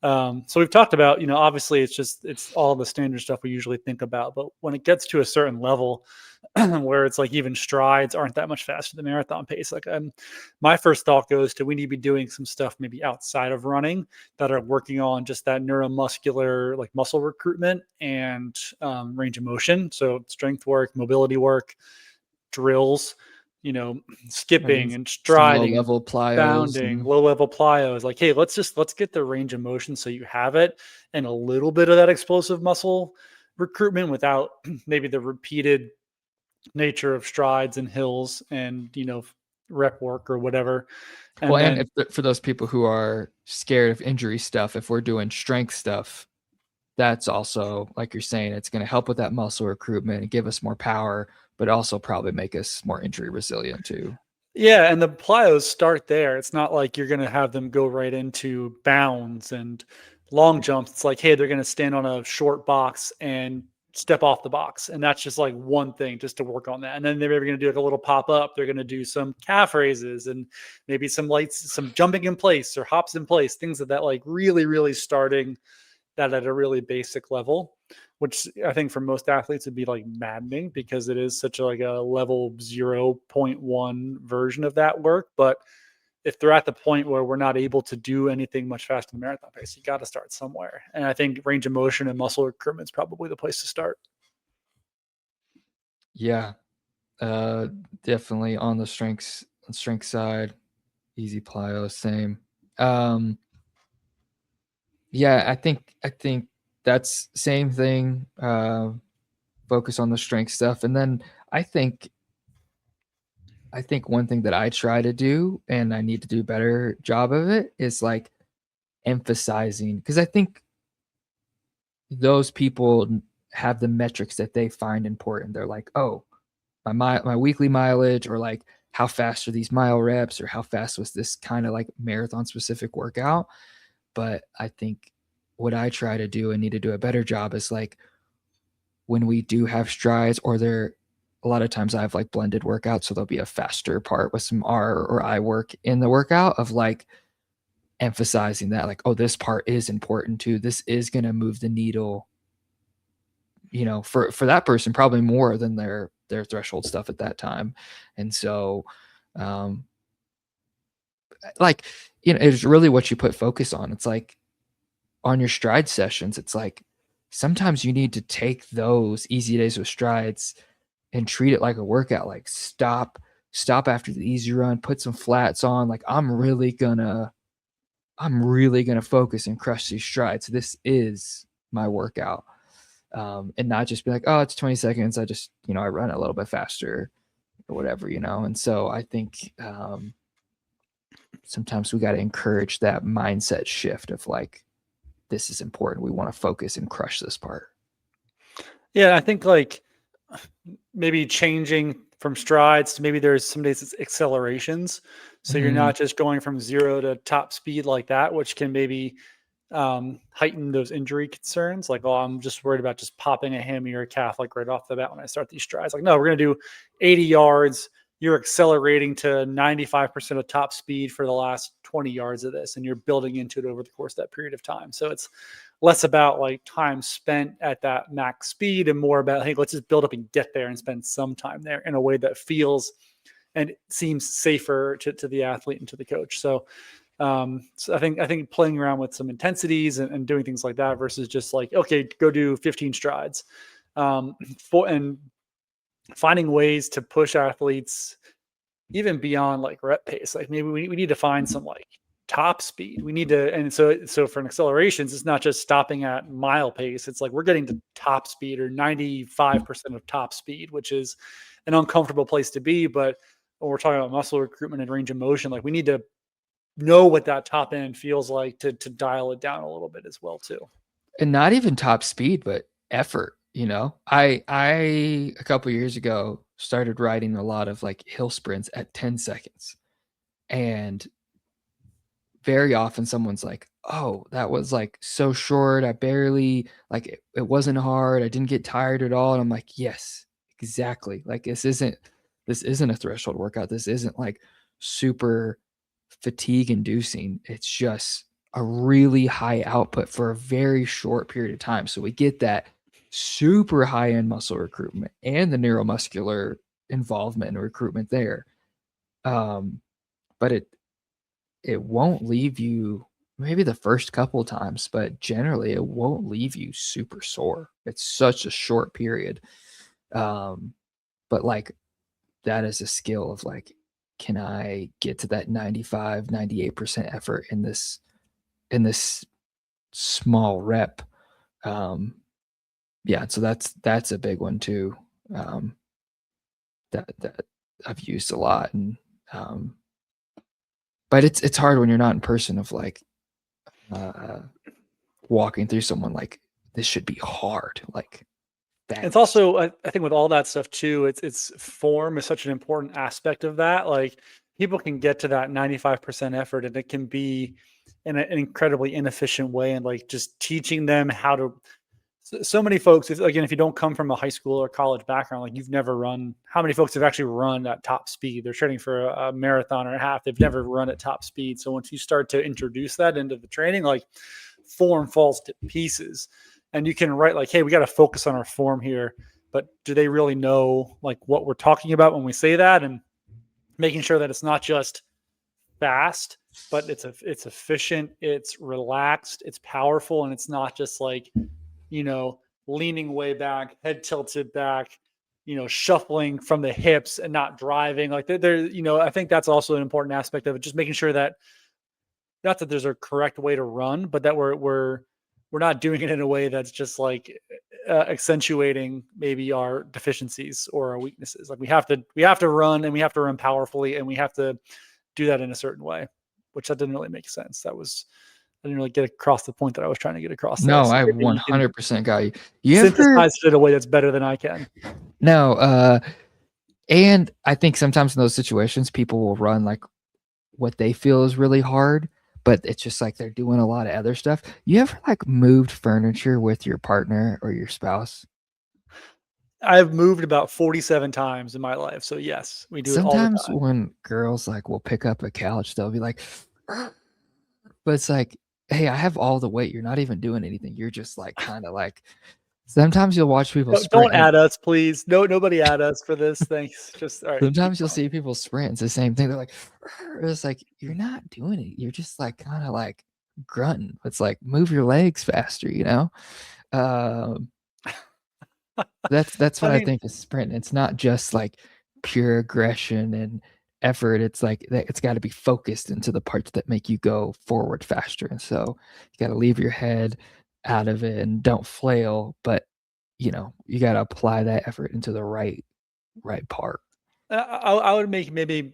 So we've talked about, obviously it's all the standard stuff we usually think about, but when it gets to a certain level where it's like even strides aren't that much faster than marathon pace, like my first thought goes to we need to be doing some stuff maybe outside of running that are working on just that neuromuscular, like muscle recruitment and range of motion. So strength work, mobility work, drills, you know, Maybe skipping and some low striding and level plyos bounding, and low level plyos. Like, hey, let's get the range of motion so you have it, and a little bit of that explosive muscle recruitment without maybe the repeated nature of strides and hills and rep work or whatever. well, And and then if for those people who are scared of injury stuff, if we're doing strength stuff, that's also, like you're saying, it's going to help with that muscle recruitment and give us more power, but also probably make us more injury resilient too. yeah, and the plyos start there. It's not like you're going to have them go right into bounds and long jumps. It's like, hey, they're going to stand on a short box and step off the box. And that's just like one thing just to work on that. And then they're maybe going to do like a little pop up. They're going to do some calf raises and maybe some lights, some jumping in place or hops in place, things of that, like really, really starting that at a really basic level, which I think for most athletes would be like maddening because it is such a, like a level 0.1 version of that work. But if they're at the point where we're not able to do anything much faster than marathon pace, you got to start somewhere. And I think range of motion and muscle recruitment is probably the place to start. Yeah, uh, definitely on the strength side, easy plyo, same. Um, yeah, I think that's same thing. Focus on the strength stuff, and then I think I think one thing that I try to do, and I need to do a better job of it, is like emphasizing because I think those people have the metrics that they find important. They're like, oh, my weekly mileage, or like how fast are these mile reps, or how fast was this kind of like marathon specific workout. But I think what I try to do and need to do a better job is like when we do have strides, or there a lot of times I have like blended workouts, so there'll be a faster part with some R or I work in the workout of like emphasizing that like, oh, this part is important too. This is going to move the needle, for that person probably more than their threshold stuff at that time. And so um like it's really what you put focus on. It's like on your stride sessions, it's like sometimes you need to take those easy days with strides and treat it like a workout. Like stop after the easy run, put some flats on. Like I'm really gonna focus and crush these strides. This is my workout. And not just be like, oh, it's 20 seconds. I just, I run a little bit faster or whatever. And so I think sometimes we got to encourage that mindset shift of like, this is important. We want to focus and crush this part. Yeah, I think like maybe changing from strides to maybe there's some days it's accelerations. So you're Mm-hmm. not just going from 0 to top speed like that, which can maybe heighten those injury concerns. Like, oh, I'm just worried about just popping a hammy or a calf like right off the bat when I start these strides. Like, no, we're gonna do 80 yards. You're accelerating to 95% of top speed for the last 20 yards of this, and you're building into it over the course of that period of time. So it's less about like time spent at that max speed and more about, hey, let's just build up and get there and spend some time there in a way that feels and seems safer to the athlete and to the coach. So I think playing around with some intensities and doing things like that versus just like, okay, go do 15 strides, and finding ways to push athletes even beyond like rep pace. Like maybe we need to find some like top speed. We need to, and so for an accelerations, it's not just stopping at mile pace. It's like we're getting to top speed or 95% of top speed, which is an uncomfortable place to be. But when we're talking about muscle recruitment and range of motion, like we need to know what that top end feels like to dial it down a little bit as well too. And not even top speed, but effort. I a couple years ago started riding a lot of like hill sprints at 10 seconds. And very often someone's like, "Oh, that was like so short. I barely like it wasn't hard. I didn't get tired at all." And I'm like, "Yes, exactly. Like this isn't a threshold workout. This isn't like super fatigue inducing. It's just a really high output for a very short period of time. So we get that super high end muscle recruitment and the neuromuscular involvement and recruitment there. Um, but it won't leave you maybe the first couple times, but generally it won't leave you super sore. It's such a short period. Um, but like that is a skill of like, can I get to that 95, 98% effort in this small rep? Um, yeah, so that's a big one too. Um, that I've used a lot. And but it's hard when you're not in person of like uh walking through someone like this should be hard, like It's fast. also, I think with all that stuff too, it's form is such an important aspect of that. Like people can get to that 95% effort and it can be in an incredibly inefficient way. And like just teaching them how to, so many folks, if you don't come from a high school or college background, like you've never run, how many folks have actually run at top speed? They're training for a marathon or a half. They've never run at top speed. So once you start to introduce that into the training, like form falls to pieces. And you can write like, hey, we got to focus on our form here. But do they really know like what we're talking about when we say that? And making sure that it's not just fast, but it's efficient, it's relaxed, it's powerful, and it's not just like, you know, leaning way back, head tilted back, shuffling from the hips and not driving. Like I think that's also an important aspect of it. Just making sure that not that there's a correct way to run, but that we're not doing it in a way that's just like accentuating maybe our deficiencies or our weaknesses. Like we have to run, and we have to run powerfully, and we have to do that in a certain way, which that didn't really make sense. I didn't really get across the point that I was trying to get across there. No, So I maybe you can 100% got you. You ever synthesize it in a way that's better than I can. no, and I think sometimes in those situations people will run like what they feel is really hard, but it's just like they're doing a lot of other stuff. You ever like moved furniture with your partner or your spouse? I've moved about 47 times in my life. So yes, we do it all the Sometimes time. when girls like will pick up a couch, they'll be like, but it's like, hey, I have all the weight. You're not even doing anything. You're just like kind of like sometimes you'll watch people sprint Don't and add us, please. No, nobody add us for this. Thanks. Just all right. Keep sometimes you'll going. see people sprint. It's the same thing. They're like, it's like you're not doing it. You're just like kind of like grunting. It's like move your legs faster, you know? Um, that's I what I mean, think is sprint. It's not just like pure aggression and effort. It's like that it's got to be focused into the parts that make you go forward faster. And so you got to leave your head out of it and don't flail, but you got to apply that effort into the right part. I would make maybe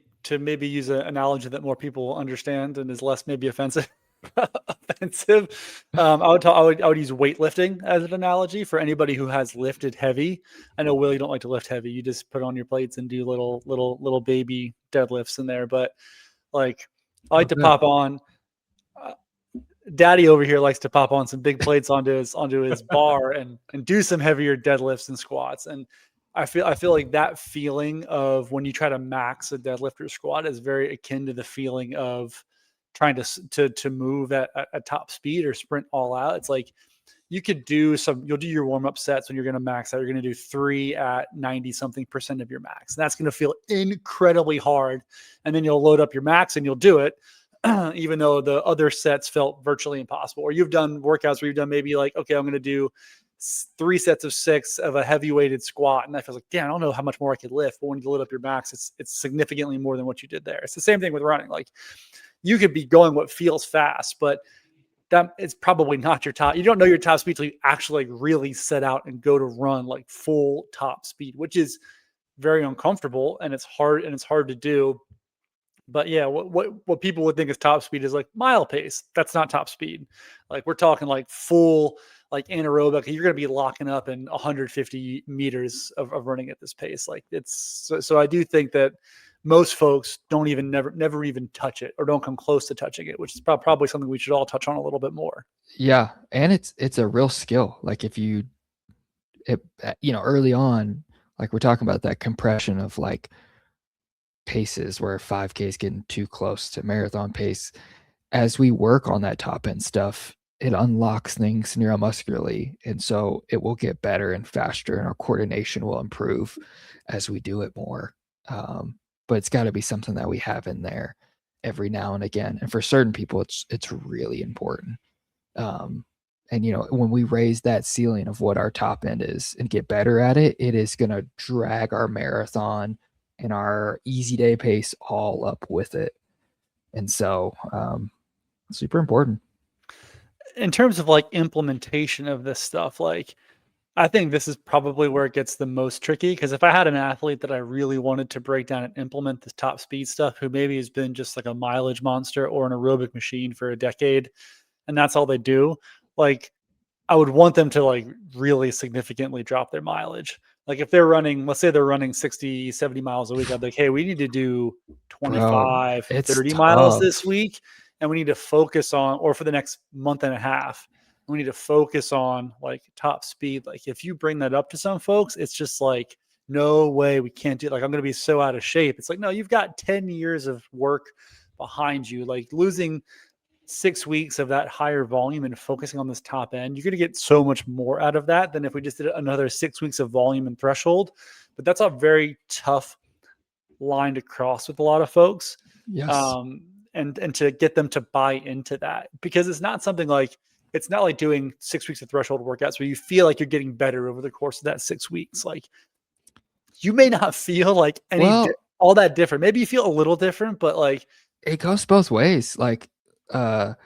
use an analogy that more people will understand and is less maybe offensive. offensive. I would use weightlifting as an analogy for anybody who has lifted heavy. I know Will, you don't like to lift heavy. You just put on your plates and do little baby deadlifts in there. But like I Oh, like to good. pop on. Uh, Daddy over here likes to pop on some big plates onto his bar and do some heavier deadlifts and squats. And I feel like that feeling of when you try to max a deadlift or squat is very akin to the feeling of trying to move at top speed or sprint all out. It's like you'll do your warm up sets when you're going to max out. You're going to do 3 at 90 something percent of your max. And that's going to feel incredibly hard. And then you'll load up your max and you'll do it. Even though the other sets felt virtually impossible, or you've done workouts where you've done maybe like, okay, I'm going to do 3 sets of 6 of a heavy weighted squat. And that feels like, damn, I don't know how much more I could lift. But when you load up your max, it's significantly more than what you did there. It's the same thing with running. Like you could be going what feels fast, but that it's probably not your top. You don't know your top speed till you actually like really set out and go to run like full top speed, which is very uncomfortable and it's hard to do. But yeah, what people would think is top speed is like mile pace. That's not top speed. Like we're talking like full like anaerobic. You're going to be locking up in 150 meters of running at this pace. Like so I do think that most folks don't even never even touch it or don't come close to touching it, which is probably something we should all touch on a little bit more. Yeah, and it's a real skill. Like if early on, like we're talking about that compression of like paces where 5K is getting too close to marathon pace. As we work on that top end stuff, it unlocks things neuromuscularly. And so it will get better and faster, and our coordination will improve as we do it more. But it's got to be something that we have in there every now and again. And for certain people, it's really important. And when we raise that ceiling of what our top end is and get better at it, it is going to drag our marathon and our easy day pace all up with it. And so, super important. In terms of like implementation of this stuff, like I think this is probably where it gets the most tricky because if I had an athlete that I really wanted to break down and implement this top speed stuff, who maybe has been just like a mileage monster or an aerobic machine for a decade, and that's all they do, like I would want them to like really significantly drop their mileage. Like if they're running, let's say they're running 60, 70 miles a week, I'd be like, hey, we need to do Bro, 25, it's 30 miles this tough. week. And we need to focus on, or for the next month and a half, we need to focus on like top speed. Like if you bring that up to some folks, it's just like, no way, we can't do it. Like I'm going to be so out of shape. It's like, no, you've got 10 years of work behind you. Like losing 6 weeks of that higher volume and focusing on this top end, you're going to get so much more out of that than if we just did another 6 weeks of volume and threshold. But that's a very tough line to cross with a lot of folks. Yes. And to get them to buy into that, because it's not doing 6 weeks of threshold workouts where you feel like you're getting better over the course of that 6 weeks. Like you may not feel like Well, all that different. Maybe you feel a little different, but like, it goes both ways. Like you're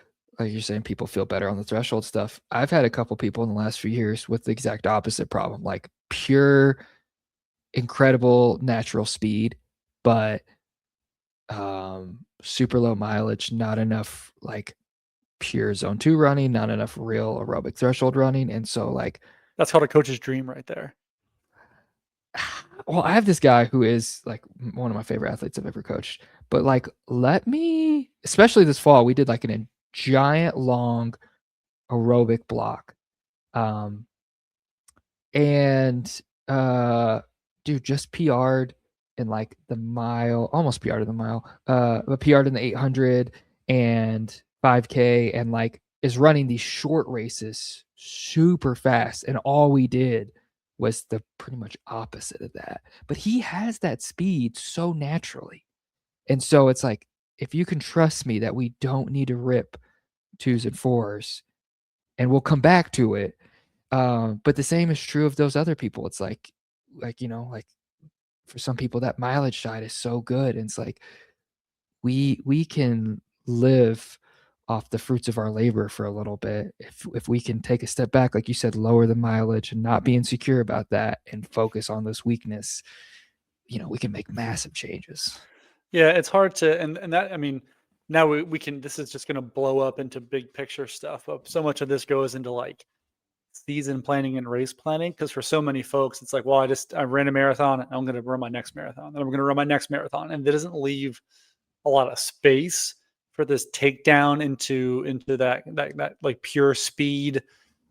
saying, people feel better on the threshold stuff. I've had a couple people in the last few years with the exact opposite problem, like pure, incredible natural speed, but super low mileage, not enough like pure zone two running, not enough real aerobic threshold running. And so like, that's called a coach's dream right there. well, I have this guy who is like one of my favorite athletes I've ever coached, but like, let me, especially this fall, we did like a giant long aerobic block. Um, and dude just PR'd in like the mile, almost PR'd in the mile, but PR'd in the 800 and 5K, and like is running these short races super fast. And all we did was the pretty much opposite of that. But he has that speed so naturally. And so it's like, if you can trust me that we don't need to rip twos and fours, and we'll come back to it. But the same is true of those other people. It's like, like for some people that mileage side is so good. And it's like, we can live off the fruits of our labor for a little bit if we can take a step back, like you said, lower the mileage and not be insecure about that and focus on this weakness. We can make massive changes. Yeah, it's hard to, and that, I mean, now we can, this is just going to blow up into big picture stuff. But so much of this goes into like season planning and race planning, because for so many folks it's like, well, I ran a marathon and I'm going to run my next marathon and I'm going to run my next marathon, and that doesn't leave a lot of space for this takedown into that like pure speed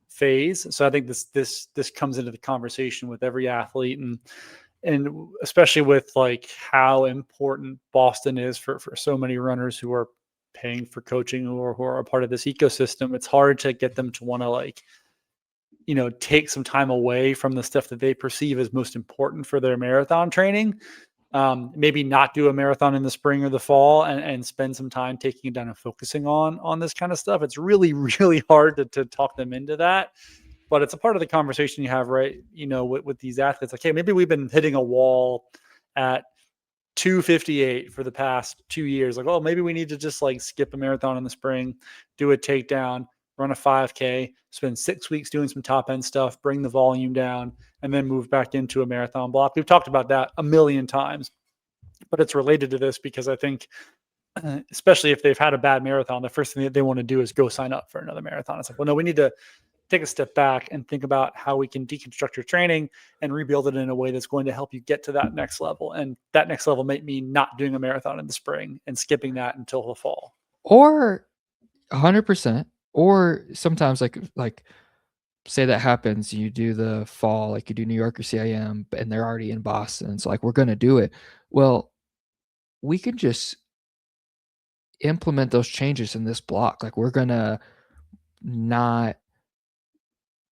phase. So I think this comes into the conversation with every athlete, and especially with like how important Boston is for so many runners who are paying for coaching or who are a part of this ecosystem. It's hard to get them to want to like, take some time away from the stuff that they perceive as most important for their marathon training. Maybe not do a marathon in the spring or the fall, and spend some time taking it down and focusing on this kind of stuff. It's really, really hard to talk them into that, but it's a part of the conversation you have, right? With these athletes, like, hey, maybe we've been hitting a wall at 258 for the past 2 years. Like, oh, maybe we need to just like skip a marathon in the spring, do a takedown, run a 5K, spend 6 weeks doing some top end stuff, bring the volume down, and then move back into a marathon block. We've talked about that a million times, but it's related to this because I think, especially if they've had a bad marathon, the first thing that they want to do is go sign up for another marathon. It's like, well, no, we need to take a step back and think about how we can deconstruct your training and rebuild it in a way that's going to help you get to that next level. And that next level might mean not doing a marathon in the spring and skipping that until the fall. Or 100%. Or sometimes like say that happens, you do the fall, like you do New York or CIM, and they're already in Boston. So like, we're going to do it. Well, we can just implement those changes in this block. Like, we're going to not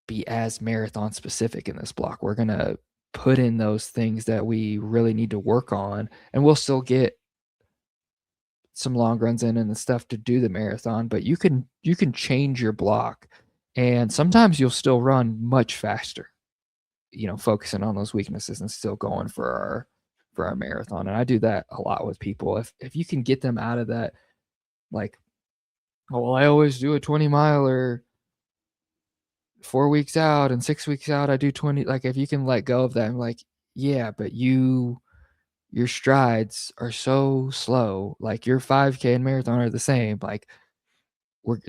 be as marathon specific in this block. We're going to put in those things that we really need to work on, and we'll still get some long runs in and the stuff to do the marathon, but you can change your block, and sometimes you'll still run much faster, focusing on those weaknesses and still going for our marathon. And I do that a lot with people. If you can get them out of that, like, oh, well, I always do a 20 miler 4 weeks out, and 6 weeks out I do 20. Like, if you can let go of that, I'm like, yeah, but your strides are so slow. Like, your 5K and marathon are the same. Like,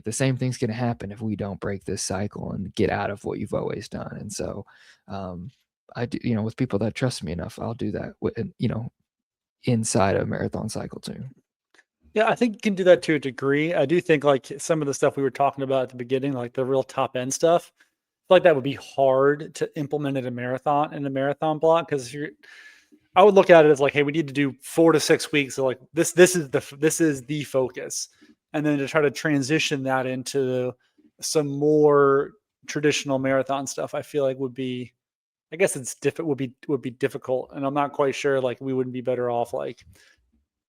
the same thing's going to happen if we don't break this cycle and get out of what you've always done. And so, I do, with people that trust me enough, I'll do that with, inside a marathon cycle too. Yeah, I think you can do that to a degree. I do think like some of the stuff we were talking about at the beginning, like the real top end stuff, I feel like that would be hard to implement in a marathon block, because I would look at it as like, hey, we need to do 4 to 6 weeks. So like this is the focus, and then to try to transition that into some more traditional marathon stuff, I feel like would be, I guess it's would be difficult, and I'm not quite sure. Like, we wouldn't be better off, like,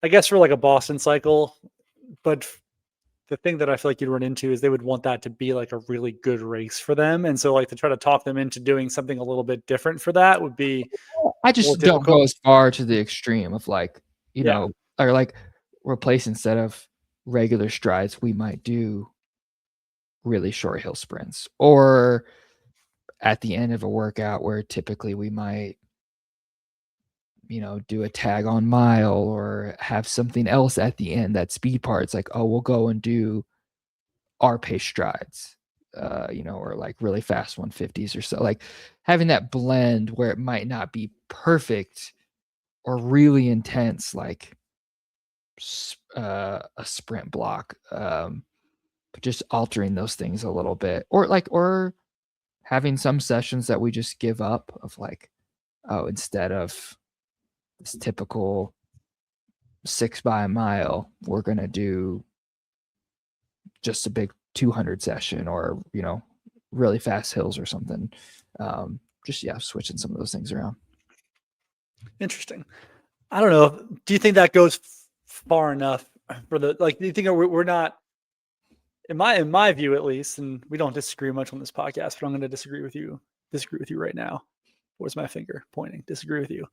I guess, for like a Boston cycle, but the thing that I feel like you'd run into is they would want that to be like a really good race for them, and so like to try to talk them into doing something a little bit different for that would be I more just don't go difficult. as far to the extreme of like, Yeah. or like replace instead of regular strides, we might do really short hill sprints, or at the end of a workout where typically we might, do a tag on mile or have something else at the end, that speed part. It's like, oh, we'll go and do our pace strides, or like really fast 150s or so. Like having that blend where it might not be perfect or really intense, like a sprint block, but just altering those things a little bit, or having some sessions that we just give up of like, oh, instead of this typical 6 by a mile, we're gonna do just a big 200 session, or really fast hills or something. Just switching some of those things around. Interesting. I don't know. Do you think that goes far enough for the like? Do you think we're not, in my view at least, and we don't disagree much on this podcast, but I'm going to disagree with you. Disagree with you right now. Where's my finger pointing? Disagree with you.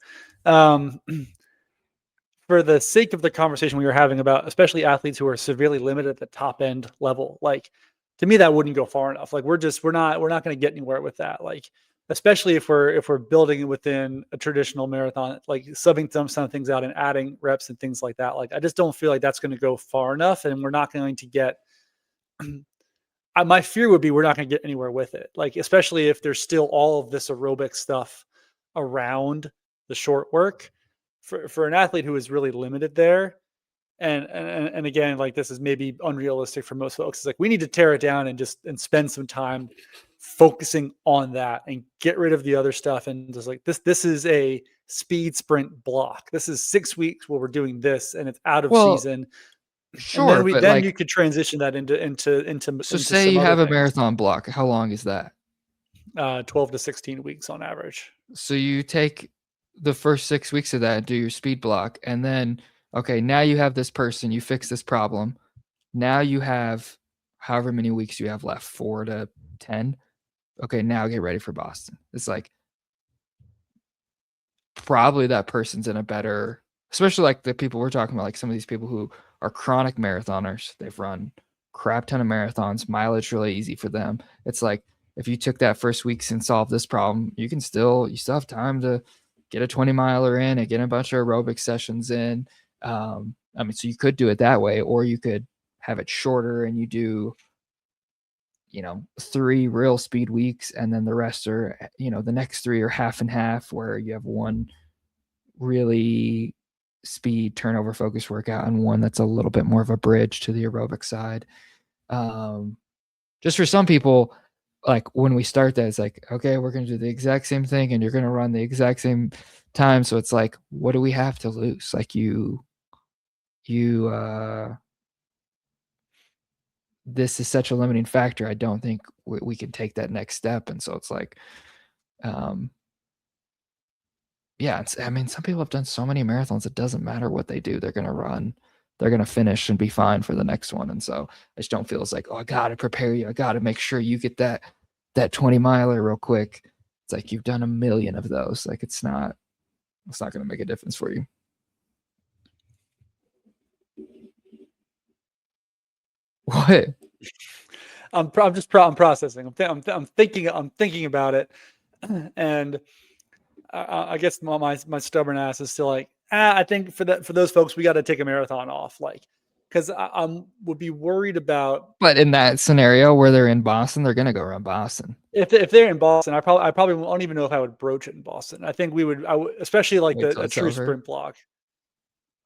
Um, for the sake of the conversation we were having about, especially athletes who are severely limited at the top end level, like to me that wouldn't go far enough. Like we're not going to get anywhere with that. Like especially if we're building it within a traditional marathon, like subbing some things out and adding reps and things like that. Like I just don't feel like that's going to go far enough, and we're not going to get. My fear would be we're not going to get anywhere with it. Like especially if there's still all of this aerobic stuff around the short work for an athlete who is really limited there. And again, like this is maybe unrealistic for most folks. It's like we need to tear it down and spend some time focusing on that and get rid of the other stuff. And just like this is a speed sprint block. This is 6 weeks where we're doing this, and it's out of Well, season. And sure, then but then like, you could transition that so into say some you other have a things. marathon block. How long is that? 12 to 16 weeks on average. So you take the first 6 weeks of that and do your speed block, and then okay, now you have this person, you fix this problem. Now you have however many weeks you have left, 4 to 10. Okay, now get ready for Boston. It's like probably that person's in a better, especially like the people we're talking about, like some of these people who are chronic marathoners. They've run crap ton of marathons, mileage really easy for them. It's like if you took that first weeks and solved this problem, you still have time to get a 20 miler in and get a bunch of aerobic sessions in. I mean, so you could do it that way, or you could have it shorter and you do 3 real speed weeks, and then the rest are, the next 3 are half and half, where you have one really speed turnover focused workout and one that's a little bit more of a bridge to the aerobic side. Just for some people, like when we start that, it's like, okay, we're going to do the exact same thing and you're going to run the exact same time. So it's like, what do we have to lose? Like this is such a limiting factor. I don't think we can take that next step. And so it's like, yeah, I mean, some people have done so many marathons, it doesn't matter what they do. They're going to run, they're going to finish and be fine for the next one. And so I just don't feel it's like, oh, I got to prepare you. I got to make sure you get that 20 miler real quick. It's like, you've done a million of those. Like it's not going to make a difference for you. What? I'm processing. I'm thinking about it, and I guess my stubborn ass is still like, I think for those folks, we got to take a marathon off, like, because I would be worried about. But in that scenario where they're in Boston, they're gonna go run Boston. If they're in Boston, I probably don't even know if I would broach it in Boston. I think I would, especially like Wait till a it's true over. sprint block.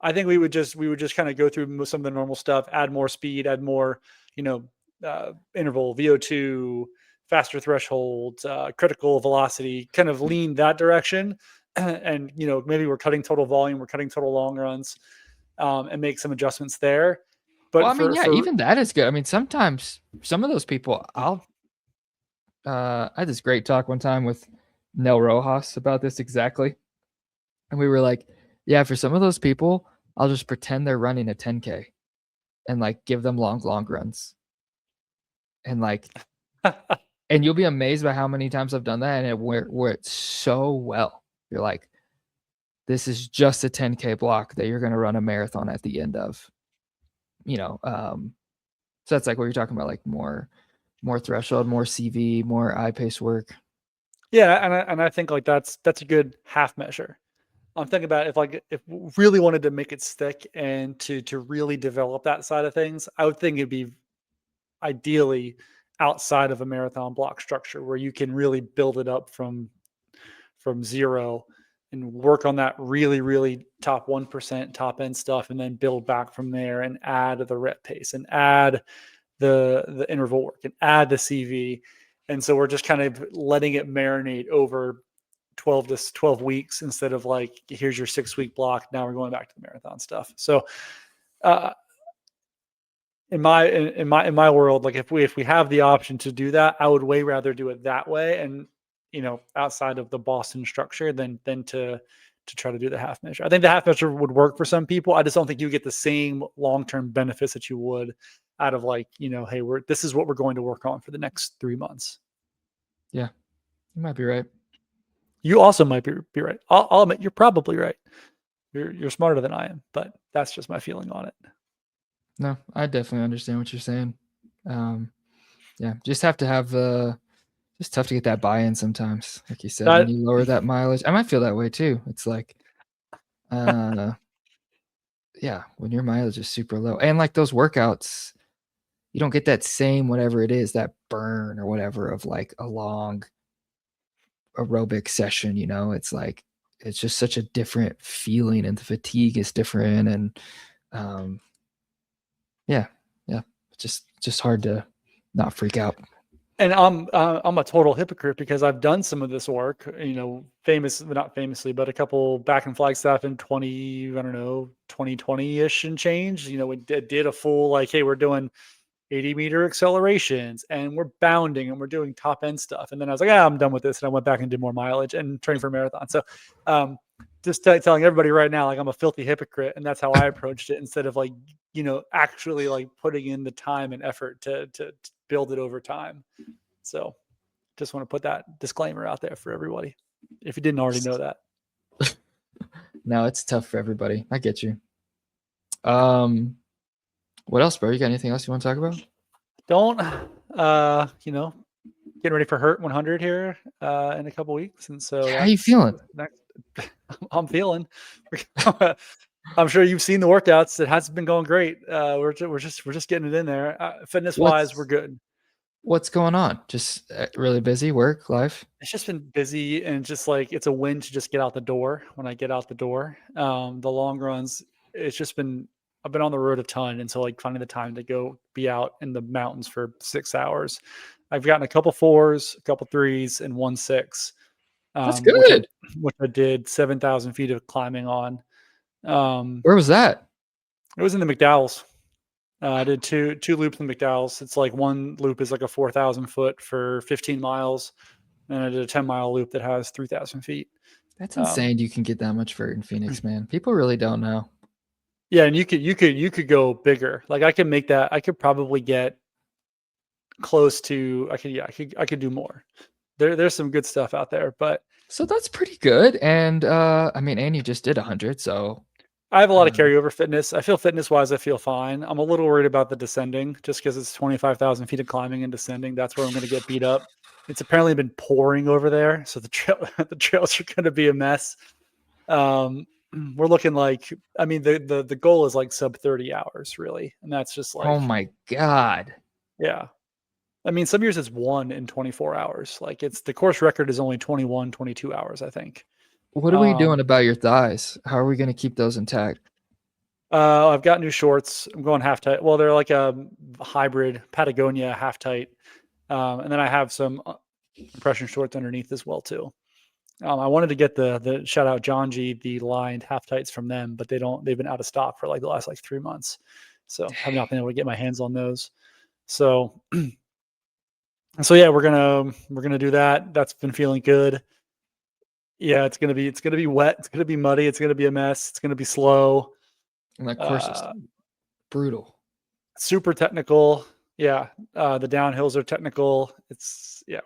I think we would just kind of go through some of the normal stuff, add more speed, add more, interval, VO2, faster thresholds, critical velocity, kind of lean that direction. And, maybe we're cutting total volume, we're cutting total long runs, and make some adjustments there. Well, But I mean, yeah, for even that is good. I mean, sometimes some of those people, I had this great talk one time with Nel Rojas about this exactly. And we were like, yeah, for some of those people, I'll just pretend they're running a 10K and like give them long runs. And like, and you'll be amazed by how many times I've done that and it worked so well. You're like, this is just a 10K block that you're going to run a marathon at the end of, so that's like what you're talking about, like more threshold, more CV, more eye pace work. Yeah, and I think like that's a good half measure. I'm thinking about if we really wanted to make it stick and to really develop that side of things, I would think it'd be ideally outside of a marathon block structure where you can really build it up from zero and work on that really, really top 1% top end stuff and then build back from there and add the rep pace and add the interval work and add the CV. And so we're just kind of letting it marinate over 12 weeks instead of like, here's your 6 week block. Now we're going back to the marathon stuff. So uh, in my world, like if we have the option to do that, I would way rather do it that way and outside of the Boston structure than to try to do the half measure. I think the half measure would work for some people. I just don't think you get the same long-term benefits that you would out of like, hey, this is what we're going to work on for the next 3 months. Yeah, you might be right. You also might be right. I'll admit you're probably right. You're smarter than I am, but that's just my feeling on it. No, I definitely understand what you're saying. Yeah, just have to have just tough to get that buy-in sometimes. Like you said, when That you lower that mileage, I might feel that way too. It's like, yeah, when your mileage is super low, and like those workouts, you don't get that same whatever it is, that burn or whatever of like a long aerobic session. It's like it's just such a different feeling, and the fatigue is different, and um, yeah, it's just hard to not freak out. And I'm a total hypocrite because I've done some of this work, not famously, but a couple back in Flagstaff in 2020-ish and change. We did a full like, hey, we're doing 80-meter accelerations and we're bounding and we're doing top end stuff. And then I was like, I'm done with this, and I went back and did more mileage and trained for a marathon. So, just telling everybody right now, like I'm a filthy hypocrite, and that's how I approached it instead of like, actually like putting in the time and effort to build it over time. So just want to put that disclaimer out there for everybody if you didn't already know that. No, it's tough for everybody. I get you. What else, bro? You got anything else you want to talk about? Don't getting ready for Hurt 100 here in a couple weeks, and so How you feeling? I'm feeling. I'm sure you've seen the workouts. It hasn't been going great. We're just getting it in there. Fitness wise, we're good. What's going on? Just really busy work, life? It's just been busy, and just like it's a win to just get out the door when I get out the door. The long runs, it's just been I've been on the road a ton, and so like finding the time to go be out in the mountains for 6 hours. I've gotten a couple fours, a couple threes, and 1 6, That's which I good. did 7,000 feet of climbing on. Where was that? It was in the McDowell's. I did two loops in McDowell's. It's like one loop is like a 4,000 foot for 15 miles, and I did a 10-mile loop that has 3,000 feet. That's insane. You can get that much vert in Phoenix, Mm. man. People really don't know. Yeah, and you could go bigger. Like I could make that. I could probably get close to. I could do more. There's some good stuff out there, but So that's pretty good. And I mean, and you just did 100, so I have a lot of um, carryover fitness. I feel fitness wise, I feel fine. I'm a little worried about the descending just because it's 25,000 feet of climbing and descending. That's where I'm going to get beat up. It's apparently been pouring over there, so the the trails are going to be a mess. We're looking like, I mean, the goal is like sub 30 hours really, and that's just oh like, my God. yeah. I mean, some years it's 1 in 24 hours. Like it's the course record is only 21, 22 hours, I think. What are we doing Um, about your thighs? How are we going to keep those intact? I've got new shorts. I'm going half tight. Well, they're like a hybrid Patagonia half tight, and then I have some compression shorts underneath as well too. I wanted to get the shout out John G the lined half tights from them, but they've been out of stock for like the last like 3 months, so have not been able to get my hands on those. So yeah, we're gonna do that. That's been feeling good. Yeah, it's gonna be wet. It's gonna be muddy. It's gonna be a mess. It's gonna be slow. And that course is Uh, brutal. Super technical. Yeah, the downhills are technical.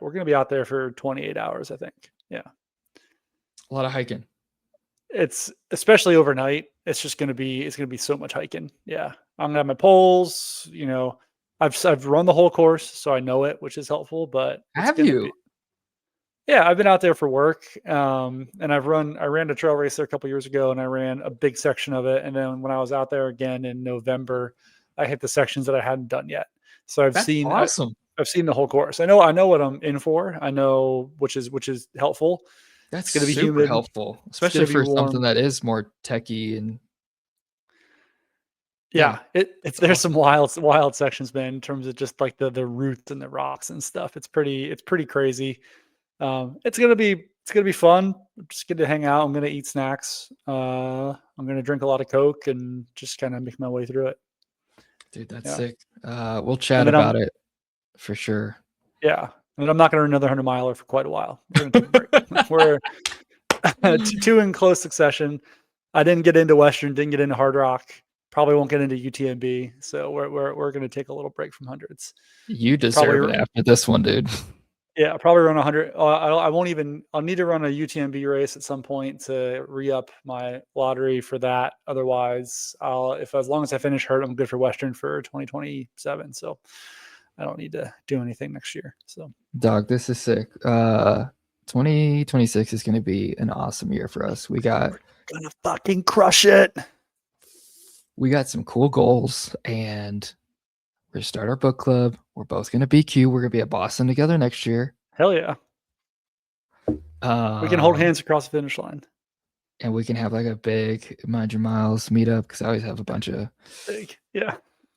We're gonna be out there for 28 hours, I think. Yeah, A lot of hiking. it's especially overnight. It's gonna be so much hiking. Yeah, I'm gonna have my poles. I've run the whole course, so I know it, which is helpful. But it's Have gonna you? be yeah. I've been out there for work, and I ran a trail race there a couple years ago, and I ran a big section of it. And then when I was out there again in November, I hit the sections that I hadn't done yet. So That's awesome. I've seen the whole course. I know what I'm in for. I know which is helpful. That's It's gonna be super humid. helpful, It's especially gonna be for something warm. that is more techy and yeah, Yeah, it's that's there's some awesome. wild sections, man, in terms of just like the roots and the rocks and stuff. It's pretty crazy. It's gonna be fun. I'm just gonna hang out. I'm gonna eat snacks. I'm gonna drink a lot of Coke and just kind of make my way through it. Dude, that's Yeah, sick. We'll and chat then about it for sure. yeah, and then I'm not gonna run another 100 miler for quite a while. We're gonna take a break. We're two in close succession. I didn't get into Western, didn't get into Hard Rock. Probably won't get into UTMB. So we're gonna take a little break from hundreds. You Probably deserve it after this one, dude. Yeah, I'll probably run 100. I won't even. I'll need to run a UTMB race at some point to re-up my lottery for that. Otherwise, if as long as I finish hurt, I'm good for Western for 2027. So I don't need to do anything next year. So Dog, this is sick. 2026 is going to be an awesome year for us. gonna fucking crush it. We got some cool goals, and we're gonna start our book club. We're both gonna BQ. We're gonna be at Boston together next year. Hell yeah, we can hold Um, hands across the finish line. and we can have like a big Mind Your Miles meetup because I always have a bunch of Big. Yeah,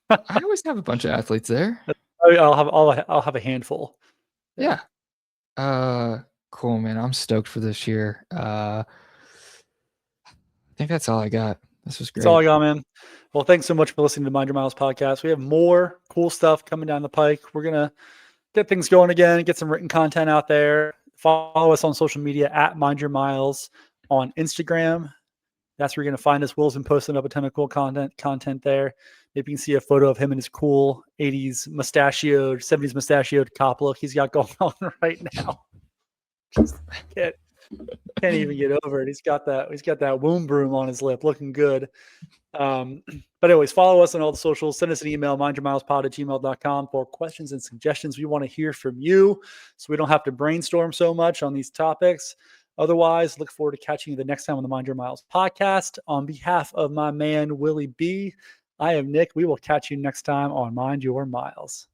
I always have a bunch of athletes there. I'll have a handful. Yeah, Yeah. Cool, man. I'm stoked for this year. I think that's all I got. This was that's all great. I got, man. Well, thanks so much for listening to Mind Your Miles podcast. We have more cool stuff coming down the pike. We're gonna get things going again, get some written content out there. Follow us on social media at Mind Your Miles on Instagram. That's where you're going to find us. Will's been posting up a ton of cool content there. Maybe you can see a photo of him in his cool 80s mustachioed, 70s mustachioed cop look he's got going on right now. Just can't even get over it. He's got that womb broom on his lip, looking good. But anyways, follow us on all the socials. Send us an email, mindyourmilespod@gmail.com for questions and suggestions. We want to hear from you so we don't have to brainstorm so much on these topics. Otherwise, look forward to catching you the next time on the Mind Your Miles podcast. On behalf of my man, Willie B, I am Nick. We will catch you next time on Mind Your Miles.